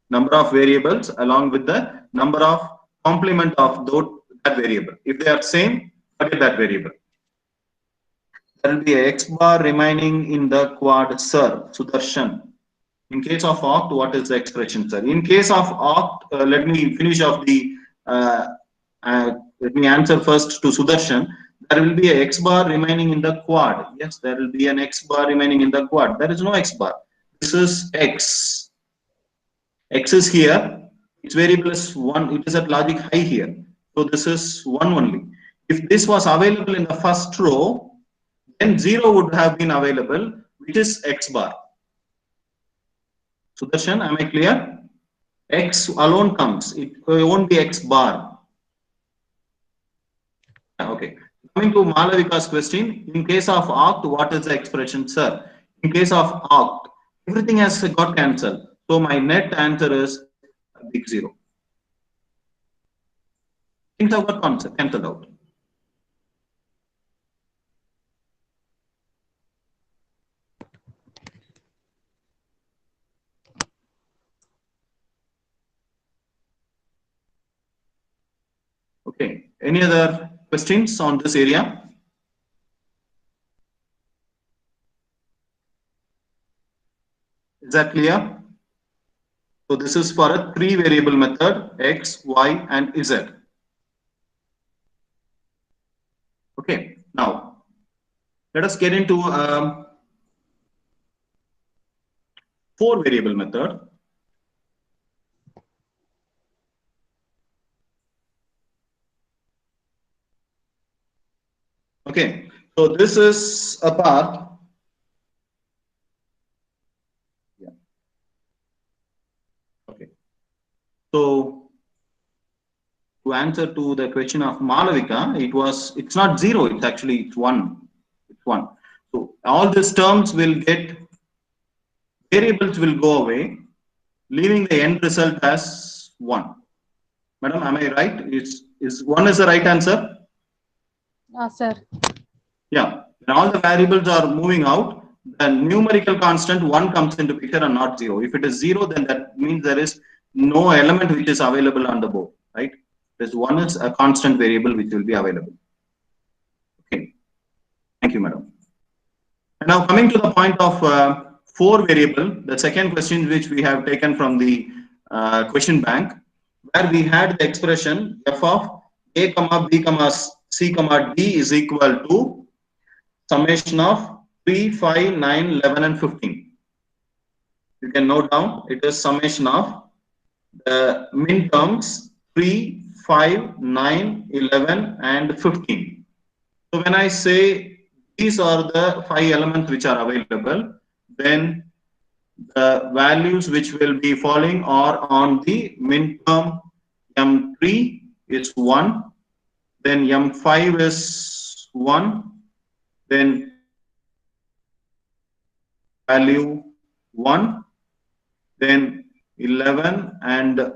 Number of variables along with the number of complement of that variable. If they are same, forget that variable. There will be a x bar remaining in the quad, sir, Sudarshan. In case of oct, what is the expression, sir? In case of oct, let me finish off the, let me answer first to Sudarshan. There will be a x bar remaining in the quad. Yes, there will be an x bar remaining in the quad. There is no x bar. This is x. X is here. Its variable is 1. It is at logic high here. So this is 1 only. If this was available in the first row, then 0 would have been available, which is x bar. Sudarshan, am I clear? X alone comes. It won't be x bar. Okay. Coming to Malavika's question, in case of oct, what is the expression, sir? In case of oct, everything has got cancelled. So my net answer is a big 0. Things have got cancelled out. Okay. Any other questions on this area? Is that clear? So this is for a 3 variable method, x, y, and z. Okay. Now, let us get into 4 variable method. Okay. So this is a part. Yeah. Okay. So to answer to the question of Malavika, it's not 0, it's actually it's 1. It's 1. So all these terms will get, variables will go away, leaving the end result as 1. Madam, am I right? Is 1 is the right answer? Sir. Yeah. When all the variables are moving out, the numerical constant 1 comes into picture and not 0. If it is 0, then that means there is no element which is available on the board, right? This 1 is a constant variable which will be available. Okay. Thank you, madam. And now coming to the point of 4 variable, the second question which we have taken from the question bank, where we had the expression f of a comma b comma c comma d is equal to summation of 3, 5, 9, 11 and 15. You can note down, it is summation of the min terms 3, 5, 9, 11 and 15. So when I say these are the 5 elements which are available, then the values which will be falling are on the min term. M3 is 1, then M5 is 1, then value 1, then 11 and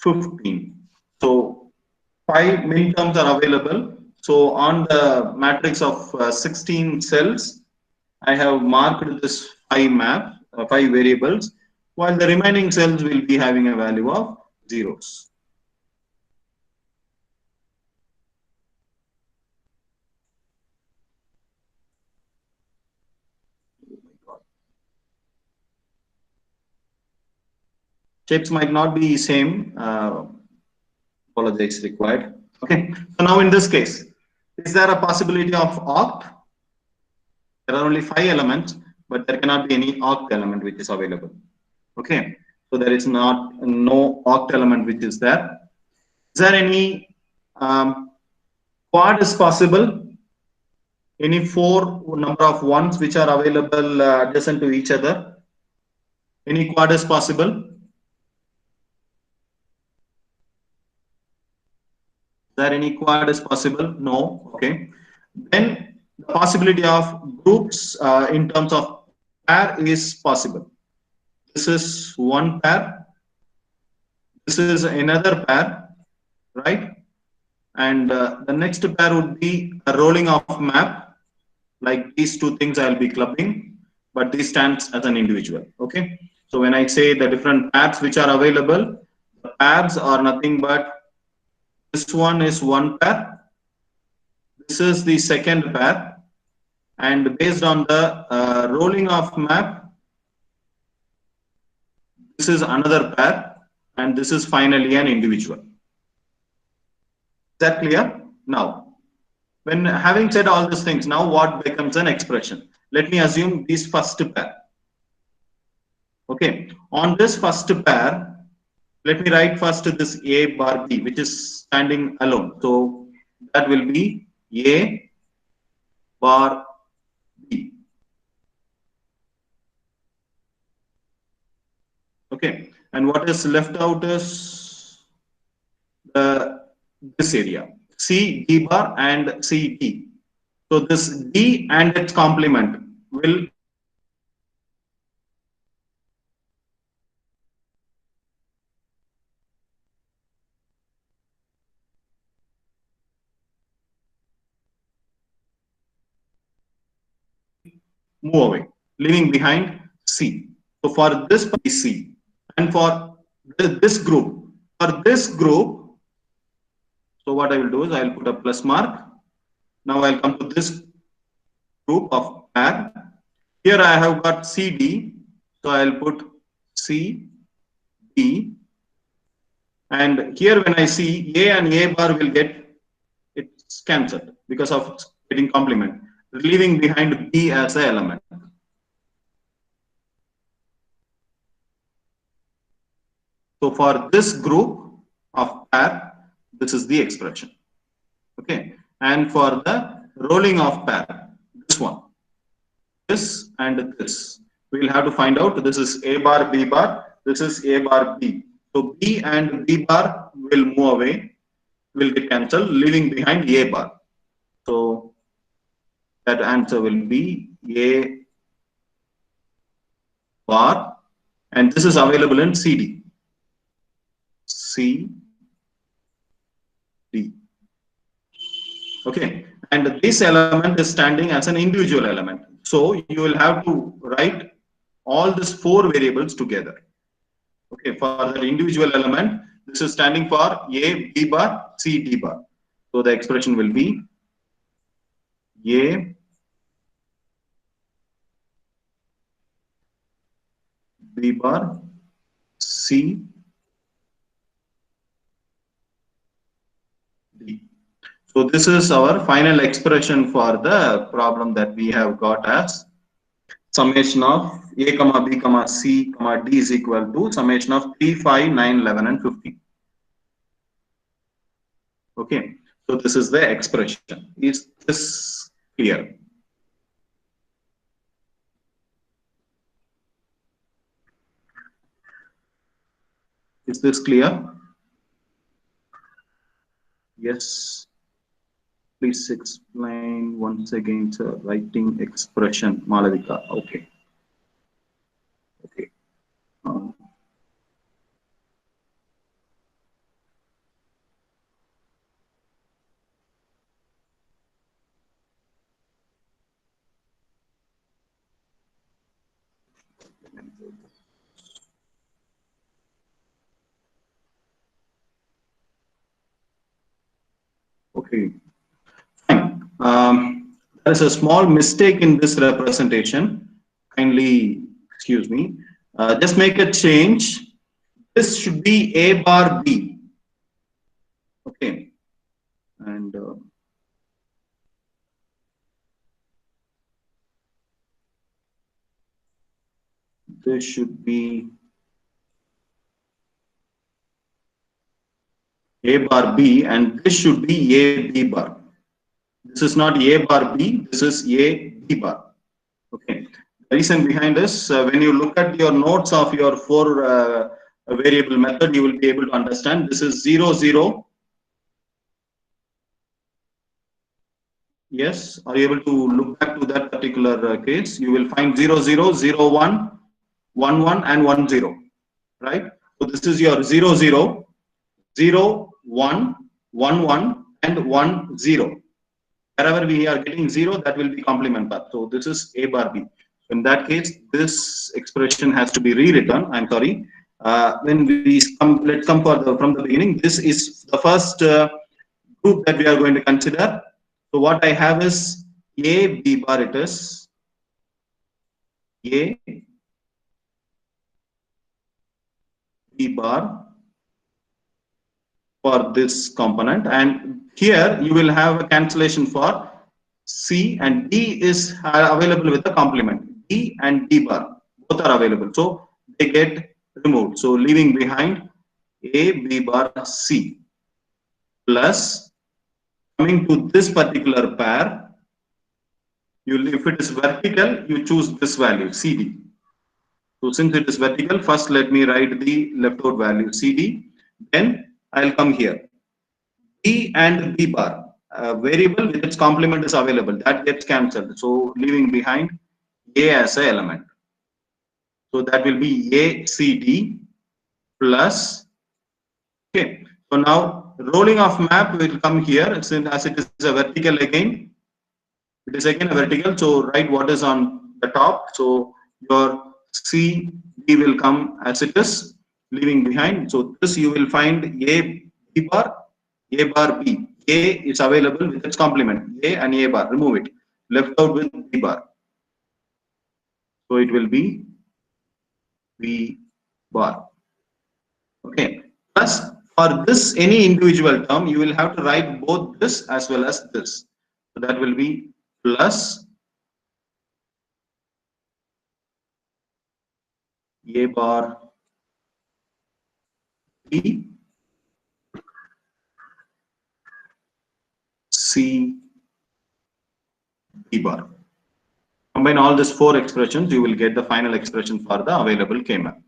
15. So 5 min terms are available. So on the matrix of 16 cells, I have marked this 5 variables, while the remaining cells will be having a value of zeros. Checks might not be same. Apologize required. Okay. So now in this case, is there a possibility of oct? There are only 5 elements, but there cannot be any oct element which is available. Okay. So there is not no oct element which is there. Is there any quad is possible? Any 4 number of ones which are available adjacent to each other? Any quad is possible? Is there any quad is possible? No. Okay. Then the possibility of groups in terms of pair is possible. This is one pair. This is another pair, right? And the next pair would be a rolling of map. Like these two things I'll be clubbing, but this stands as an individual. Okay. So when I say the different pairs which are available, the pairs are nothing but this one is one pair. This is the second pair. And based on the rolling of map, this is another pair, and this is finally an individual. Is that clear? Now, when having said all these things, now what becomes an expression? Let me assume this first pair. Okay, on this first pair, let me write first this A bar B, which is standing alone. So that will be A bar B. Okay, and what is left out is this area C D bar and C D. So this D and its complement will move away, leaving behind C. So for this C, and for this group, so what I will do is I will put a plus mark. Now I'll come to this group of pair. Here I have got CD, so I'll put C, D, and here when I see A and A bar will get it's cancelled because of getting complement, leaving behind B as an element. So for this group of pair, this is the expression. Okay, and for the rolling of pair, this one, this and this, we will have to find out. This is A bar B bar. This is A bar B. So B and B bar will move away, will get cancelled, leaving behind A bar. So that answer will be A bar, and this is available in CD. C D. Okay, and this element is standing as an individual element. So you will have to write all these 4 variables together. Okay, for the individual element, this is standing for A B bar C D bar. So the expression will be A B bar C D. So this is our final expression for the problem that we have got as summation of A comma B comma C comma D is equal to summation of 3, 5, 9, 11 and 15. Okay. So this is the expression. Is this clear? Is this clear? Yes. Please explain once again, sir. Writing expression, Malavika. Okay. Okay. Um, okay. Fine. There is a small mistake in this representation. Kindly excuse me. Just make a change. This should be A bar B. Okay. And this should be A bar B, and this should be A B bar. This is not A bar B, this is A B bar. Okay. The reason behind this, when you look at your notes of your four variable method, you will be able to understand this is 0, 0. Yes, are you able to look back to that particular case? You will find 0, 0, 0, 1, 1, 1, and 1, 0. Right? So this is your 0, 0, 0, 1, 1, 1, and 1, 0. Wherever we are getting 0, that will be complement path. So this is A bar B. In that case, this expression has to be rewritten. I'm sorry. When we come, let's come from the beginning. This is the first group that we are going to consider. So what I have is A B bar. It is A B bar for this component, and here you will have a cancellation for C, and D is available with the complement. D and D bar both are available, so they get removed. So leaving behind A B bar C, plus coming to this particular pair, if it is vertical, you choose this value CD. So since it is vertical, first let me write the left out value CD, then I'll come here. D and B bar, variable with its complement is available, that gets cancelled. So leaving behind A as a element. So that will be ACD plus, okay. So now rolling of map will come here, as it is a vertical again. It is again a vertical, so write what is on the top. So your C, D will come as it is, leaving behind. So this you will find A, B bar, A bar B. A is available with its complement, A and A bar, remove it. Left out with B bar. So it will be B bar. Okay. Plus, for this any individual term, you will have to write both this as well as this. So that will be plus A bar B C B bar. Combine all these four expressions, you will get the final expression for the available kmap.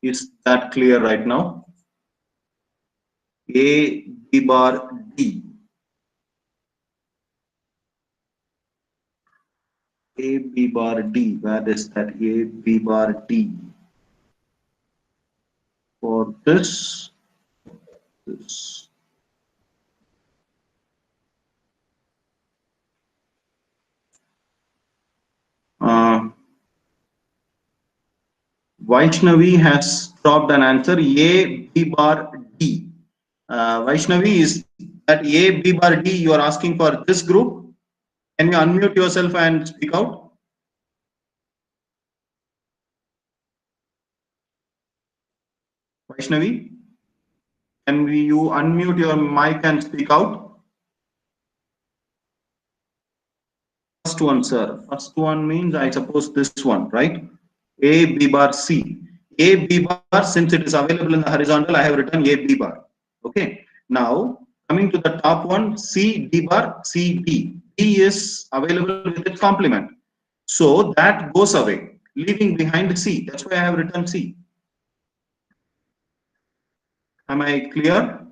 Is that clear right now? A B bar D. A B bar D. Where is that A B bar D? For this. Uh, Vaishnavi has dropped an answer A B bar D. Vaishnavi, is that A B bar D you are asking for this group? Can you unmute yourself and speak out? Vaishnavi, you unmute your mic and speak out? First one, sir. First one means I suppose this one, right? A B bar C. A B bar, since it is available in the horizontal, I have written A B bar. Okay. Now Coming to the top one, C D bar, C D. D is available with its complement. So that goes away, leaving behind C. That's why I have written C. Am I clear?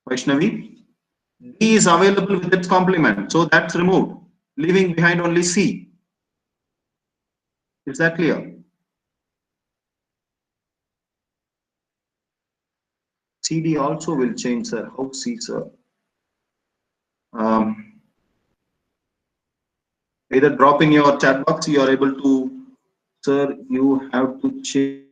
Vaishnavi? D is available with its complement. So that's removed, leaving behind only C. Is that clear? CD also will change, sir. How C, sir? Um, Either drop in your chat box, you are able to, sir, you have to change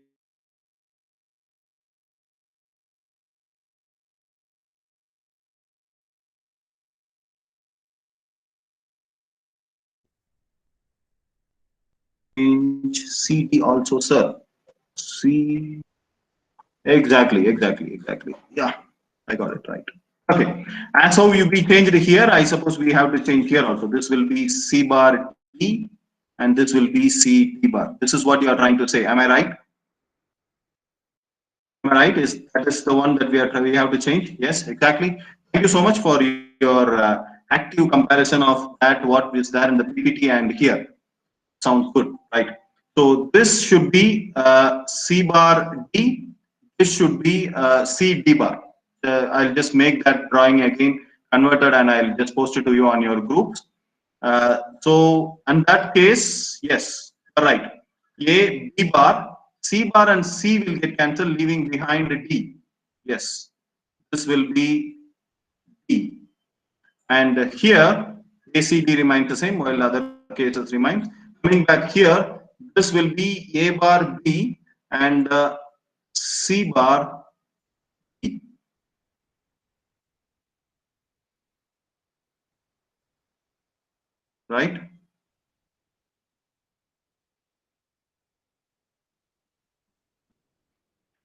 CD also, sir. C, exactly. Yeah, I got it right. Okay, and so you be changed here. I suppose we have to change here also. This will be C bar D, and this will be C D bar. This is what you are trying to say. Am I right? Am I right? Is that is the one that we have to change? Yes, exactly. Thank you so much for your active comparison of that what is there in the PPT and here. Sounds good, right? So this should be C bar D. This should be C D bar. I'll just make that drawing again converted and I'll just post it to you on your groups. So in that case, yes, you're right. A, B bar, C bar and C will get cancelled, leaving behind D. Yes, this will be D. And here, ACD remains the same while other cases remains. Coming back here, this will be A bar B and C bar B, right?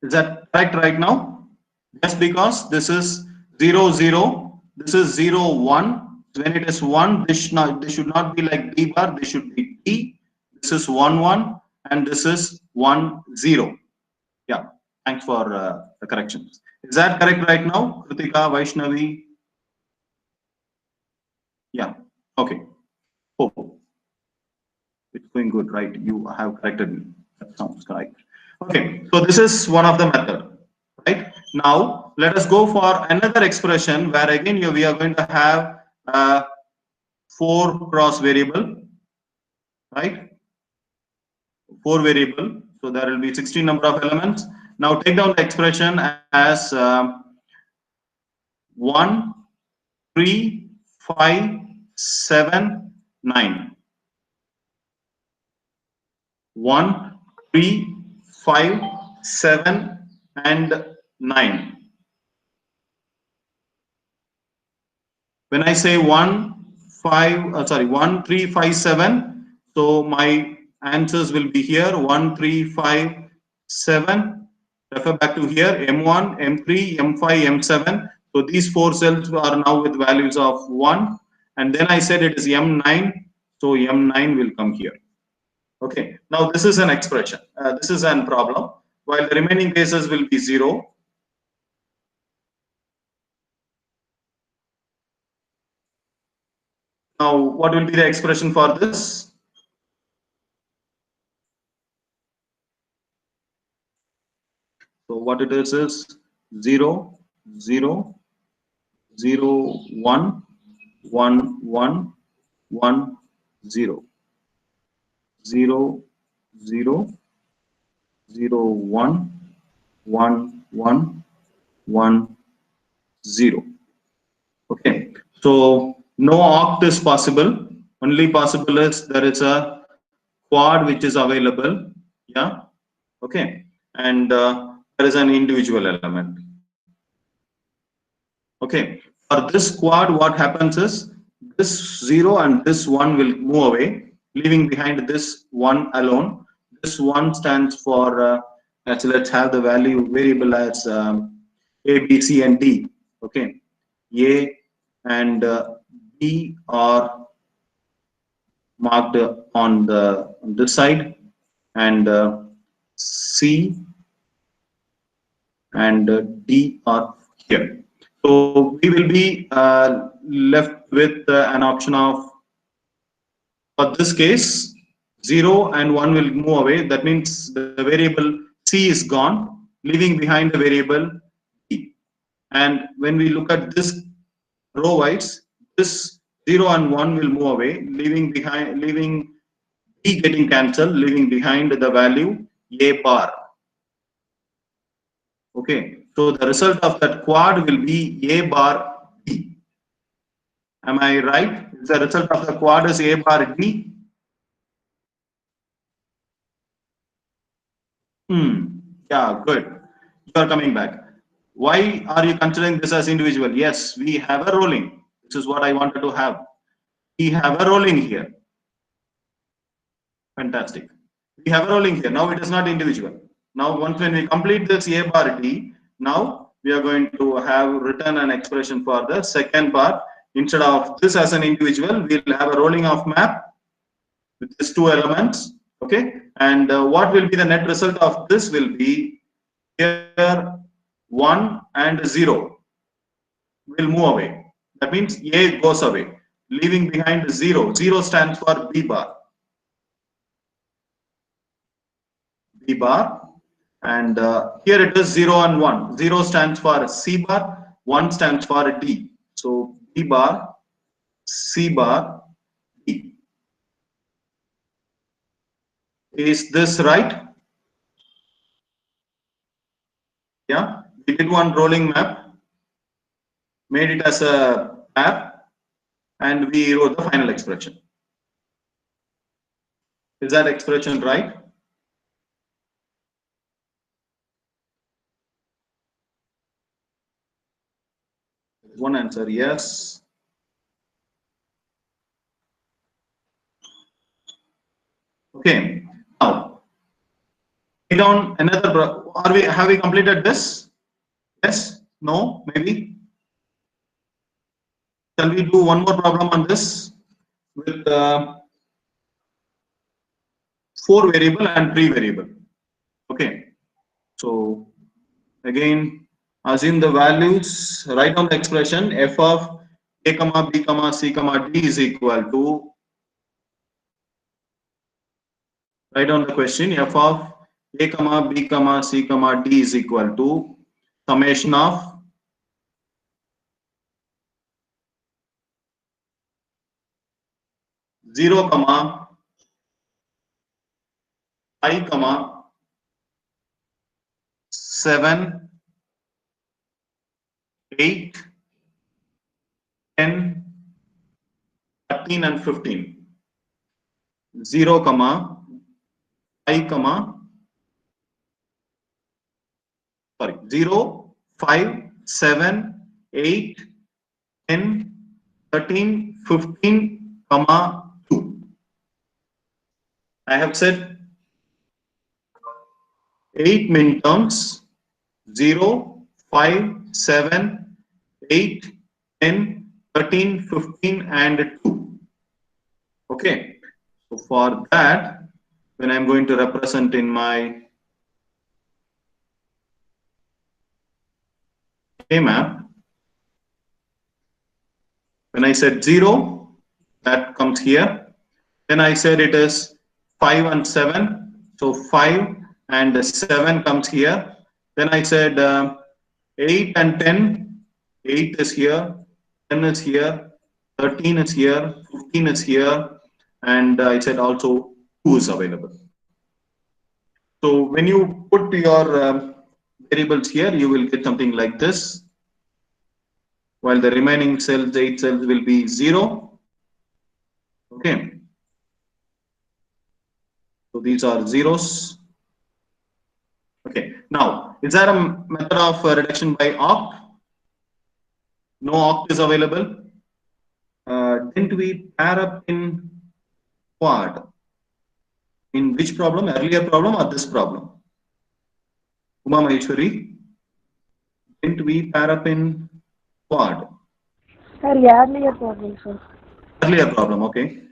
Is that correct right now? Just because this is 0, 0, this is 0, 1. When it is 1, this should not be like B bar, this should be D. This is 1, 1, and this is 1, 0. Yeah, thanks for the corrections. Is that correct right now, Kritika, Vaishnavi? Yeah, okay. Hope it's going good, right? You have corrected me. That sounds correct. Okay, so this is one of the method, right? Now let us go for another expression where again we are going to have 4 cross variable, right? 4 variable. So there will be 16 number of elements. Now take down the expression as 1, 3, 5, 7, 9. 1, 3, 5, 7, and 9. When I say 1, 3, 5, 7, so my answers will be here 1, 3, 5, 7. Refer back to here M1, M3, M5, M7. So these 4 cells are now with values of 1. And then I said it is M9. So M9 will come here. Okay, now this is an expression. This is an problem. While the remaining cases will be 0. Now, what will be the expression for this? So what it is 0, 0, 0, 1, 1, 1, 1, 0, 0, 0, 0, 1, 1, 1, 1, 0. Okay, so no oct is possible. Only possible is there is a quad which is available. Yeah, okay, and there is an individual element. Okay, for this quad, what happens is this 0 and this 1 will move away, leaving behind this 1 alone. This 1 stands for, let's have the value variable as A, B, C, and D. Okay, A and B are marked on this side, and C and D are here. So we will be left with an option of, for this case, 0 and 1 will move away. That means the variable C is gone, leaving behind the variable D. And when we look at this row wise, this 0 and 1 will move away, leaving D getting cancelled, leaving behind the value A bar. Okay, so the result of that quad will be A bar D. Am I right? Is the result of the quad is A bar D? Yeah, good. You are coming back. Why are you considering this as individual? Yes, we have a rolling. This is what I wanted to have. We have a rolling here. Fantastic. We have a rolling here. Now it is not individual. Now once when we complete this A bar D, now we are going to have written an expression for the second part. Instead of this as an individual, we'll have a rolling of map with these two elements. Okay. And what will be the net result of this will be here 1 and 0 will move away. That means A goes away, leaving behind 0. 0 stands for B bar. B bar, and here it is 0 and 1. 0 stands for C bar, 1 stands for D. So B bar, C bar, D. Is this right? Yeah, we did one rolling map, made it as a map, and we wrote the final expression. Is that expression right? One answer, yes. Okay. Now, write down another. Have we completed this? Yes. No. Maybe. Shall we do one more problem on this with 4 variable and 3 variable? Okay. So again, assume the values. Write down the expression f of a comma b comma c comma d is equal to. Write down the question f of a comma b comma c comma d is equal to summation of zero comma I comma 7, 8, 10, 13 and 15. 0 comma I comma 0, 5, 7, 8, 10, 13, 15, comma 2. I have said 8 min terms 0, 5, 7, 8, 10, 13, 15 and 2. Okay. So for that, when I'm going to represent in my K-map, when I said 0, that comes here. Then I said it is 5 and 7. So 5 and 7 comes here. Then I said 8 and 10. 8 is here, 10 is here, 13 is here, 15 is here, and I said also 2 is available. So when you put your variables here, you will get something like this. While the remaining cells, 8 cells will be 0. Okay. So these are zeros. Okay. Now, is there a method of reduction by oct? No oct is available. Didn't we pair up in quad? In which problem? Earlier problem or this problem? Uma Maheshwari, didn't we pair up in quad? Earlier problem, sir. Earlier problem, okay.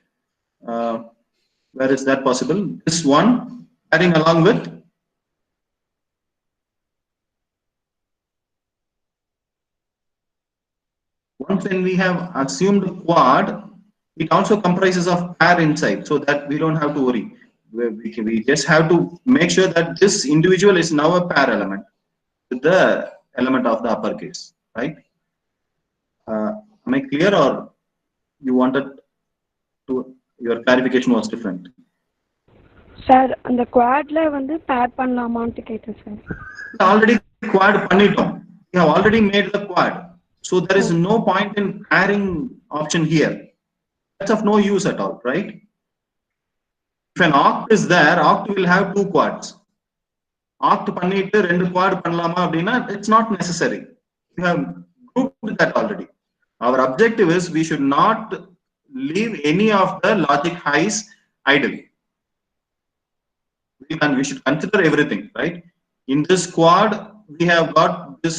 Where is that possible? This one, adding along with Once when we have assumed quad, it also comprises of pair inside, so that we don't have to worry. We just have to make sure that this individual is now a pair element with the element of the uppercase, right? Am I clear, or you wanted to, your clarification was different? Sir அந்த குவாட்ல வந்து பேர் பண்ணலாமான்ட்டு கேட்டேன் sir. Already quad பண்ணிட்டோம். We have already made the quad, so there is no point in pairing option here. That's of no use at all, right? If an oct is there, oct will have two quads. Oct பண்ணிட்டு ரெண்டு quad பண்ணலாமா அப்படின்னா it's not necessary. We have grouped that already. Our objective is we should not leave any of the logic highs idle. We should consider everything, right? In this quad, we have got this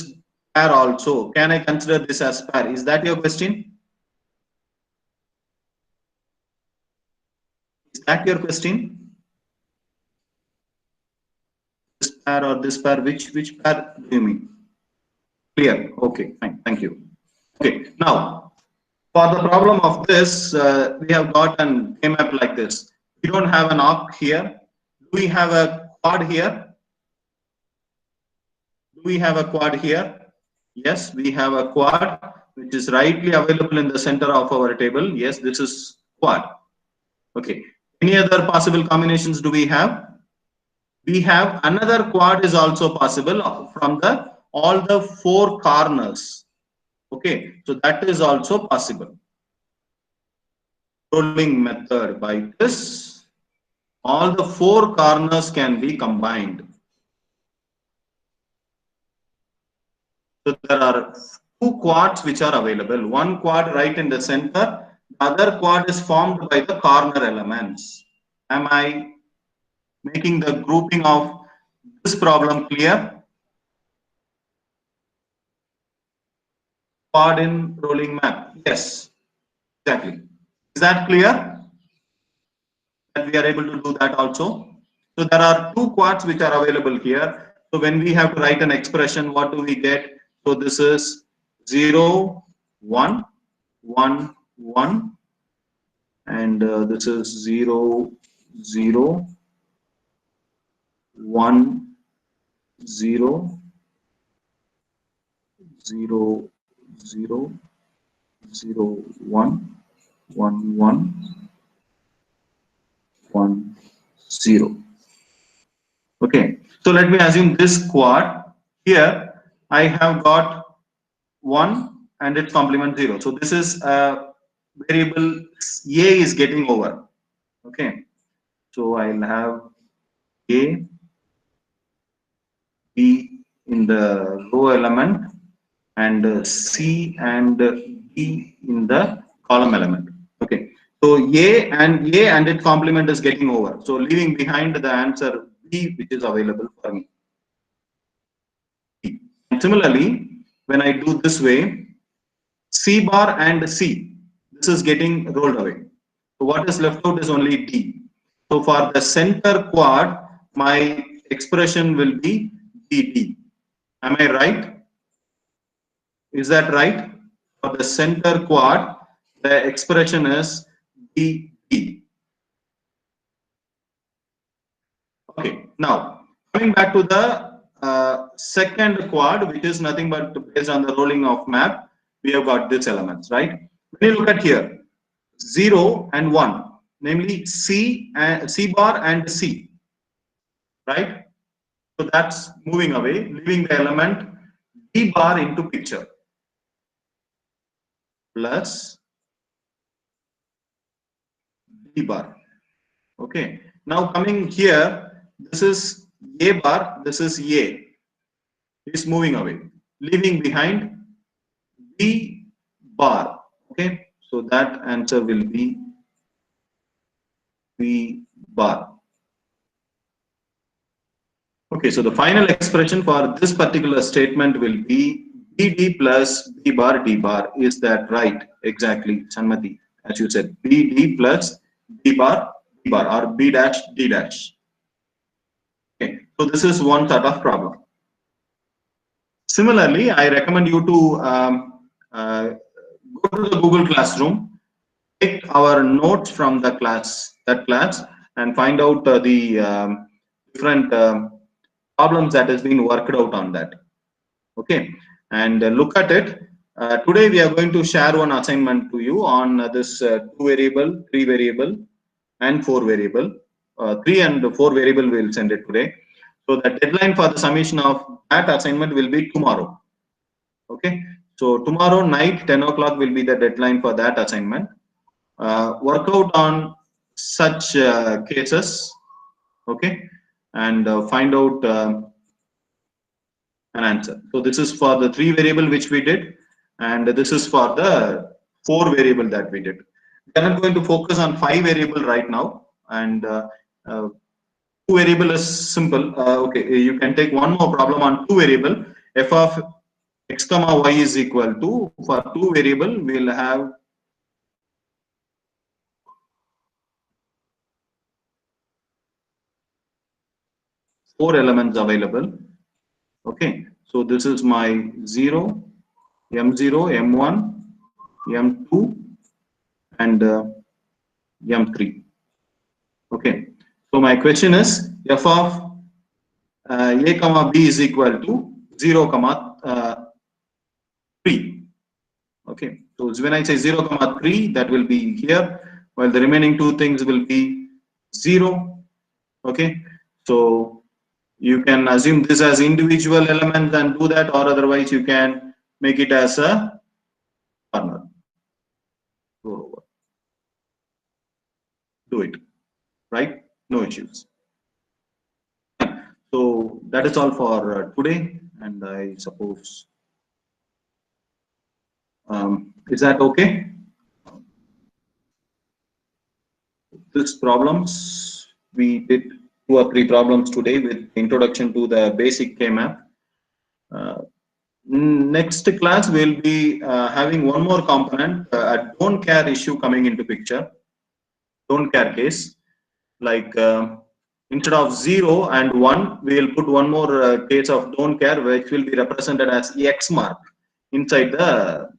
pair also. Can I consider this as pair? Is that your question? Is that your question? This pair or this pair? Which pair do you mean? Clear? Okay, fine. Thank you. Okay, now for the problem of this, we have got an kmap like this. We don't have an oct here. Do we have a quad here? Do we have a quad here? Yes, we have a quad which is rightly available in the center of our table. Yes, this is quad. Okay. Any other possible combinations do we have? We have another quad is also possible from the all the four corners. Okay, so that is also possible. Rolling method, by this all the four corners can be combined. So there are two quads which are available. One quad right in the center, the other quad is formed by the corner elements. Am I making the grouping of this problem clear? Quad in rolling map. Yes, exactly. Is that clear? That we are able to do that also. So there are two quads which are available here. So when we have to write an expression, what do we get? So this is 0, 1, 1, 1, and this is 0, 0, 1, 0, 0, 0, 0, 1, 1, 1, 1, 0. Okay, so let me assume this quad here. I have got 1 and its complement 0. So this is a variable a is getting over. Okay, so I'll have a, b in the row element, and c and b in the column element. Okay, so a and its complement is getting over, so leaving behind the answer b, which is available for me. And similarly, when I do this way, c bar and c, this is getting rolled away, so what is left out is only d. So for the center quad, my expression will be dd. Am I right? Is that right? For the center quad, the expression is dd. Okay, now coming back to the second quad, which is nothing but based on the rolling of map, we have got these elements, right? When you look at here, 0 and 1, namely c bar and c, right? So that's moving away, leaving the element d bar into picture, plus d bar. Okay, now coming here, this is a bar, this is a, is moving away, leaving behind b bar. Okay, so that answer will be b bar. Okay, so the final expression for this particular statement will be bd plus b bar d bar. Is that right? Exactly, Sanmati, as you said, bd plus b bar d bar, or b dash d dash. Okay, so this is one sort of problem. Similarly, I recommend you to go to the Google Classroom, take our notes from the class, and find out the different problems that has been worked out on that. Okay, and look at it. Today we are going to share one assignment to you on this 2 variable, 3 variable, and 4 variable. 3 and 4 variable we will send it today. So the deadline for the submission of that assignment will be tomorrow. Okay, so tomorrow night 10 o'clock will be the deadline for that assignment. Work out on such cases, okay, and find out an answer. So this is for the 3 variable which we did, and this is for the 4 variable that we did. We are not going to focus on 5 variable right now, and 2 variable is simple. Okay, you can take one more problem on 2 variable. F of x comma y is equal to, for 2 variable we will have four elements available. Okay, so this is my 0, m0, m1, m2, and m3. Okay, so my question is f of a comma b is equal to 0 comma 3. Okay, so when I say 0 comma 3, that will be here, while the remaining two things will be 0. Okay, so you can assume this as individual elements and do that, or otherwise you can make it as a corner. Go over. Do it, right? No issues. So that is all for today, and I suppose is that okay? This problems we did 2 or 3 problems today with introduction to the basic KMap. Next class we'll be having one more component, a don't care issue coming into picture. Don't care case, like instead of 0 and 1, we will put one more case of don't care, which will be represented as X mark inside the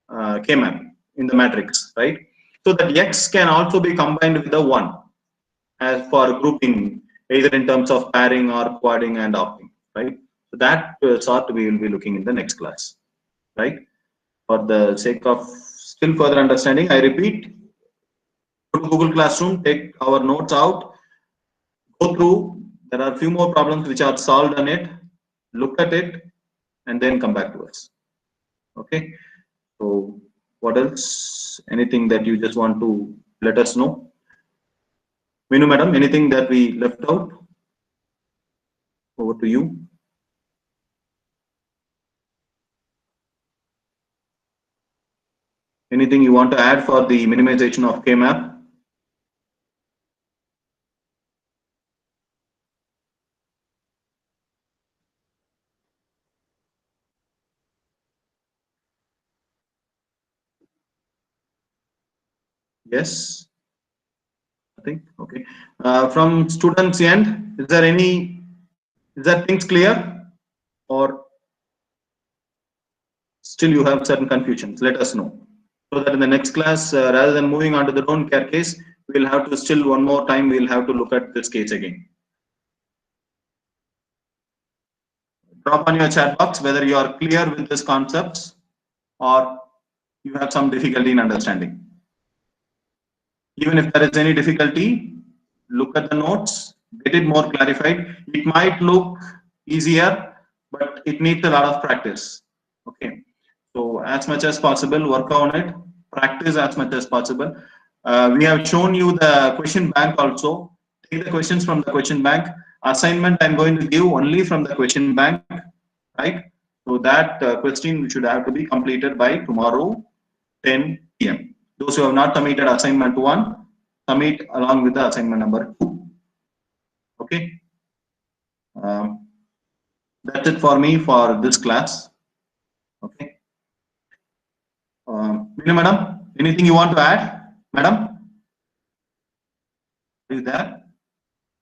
KMap in the matrix, right? So that X can also be combined with the 1 as for grouping, either in terms of pairing or quadding and opting, right? So that sort we will be looking in the next class, right? For the sake of still further understanding, I repeat, go to Google Classroom, take our notes out, go through. There are a few more problems which are solved on it. Look at it, and then come back to us. Okay. So, what else? Anything that you just want to let us know? Minu madam, anything that we left out? Over to you. Anything you want to add for the minimization of KMap? Yes. I think okay. From students' end, is that things clear, or still you have certain confusions? Let us know, so that in the next class, rather than moving on to the don't care case, we'll have to still one more time we'll have to look at this case again. Drop on your chat box whether you are clear with these concepts or you have some difficulty in understanding. Even if there is any difficulty, look at the notes, get it more clarified. It might look easier, but it needs a lot of practice. Okay, so as much as possible, work on it, practice as much as possible. We have shown you the question bank also. Take the questions from the question bank. Assignment I'm going to give only from the question bank, right? So that question should have to be completed by tomorrow 10 p.m. Those who have not submitted assignment 1, submit along with the assignment number 2. Okay. That's it for me for this class. Okay. Madam, anything you want to add? Madam? Is there?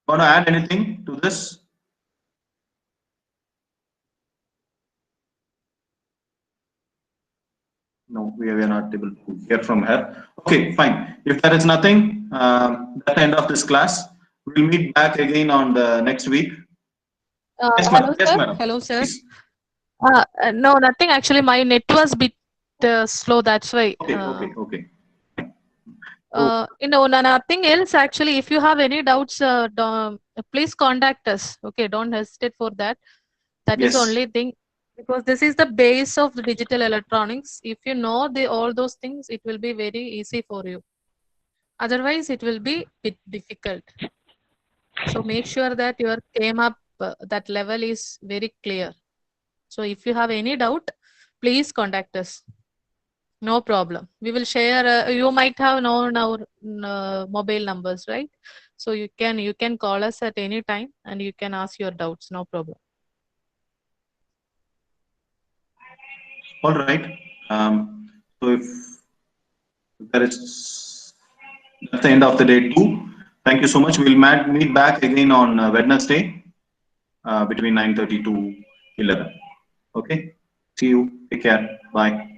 Want to add anything to this? No, we are not able to hear from her. Okay, fine. If there is nothing, that's the end of this class. We'll meet back again on the next week. Yes, madam. Hello, Yes, sir. madam. Hello, sir. Please. No, nothing. Actually, my net was bit slow. That's why. Okay, okay, okay. Nothing else. Actually, if you have any doubts, please contact us. Okay, don't hesitate for that. That is the Yes. only thing, because this is the base of the digital electronics. If you know all those things, it will be very easy for you. Otherwise, it will be bit difficult. So make sure that your KMAP that level is very clear. So if you have any doubt, please contact us. No problem. We will share. You might have known our mobile numbers, right? So you can call us at any time and you can ask your doubts. No problem. All right. So if there is, that's the end of the day too. Thank you so much. We'll meet back again on Wednesday between 9:30 to 11. Okay. See you. Take care. Bye.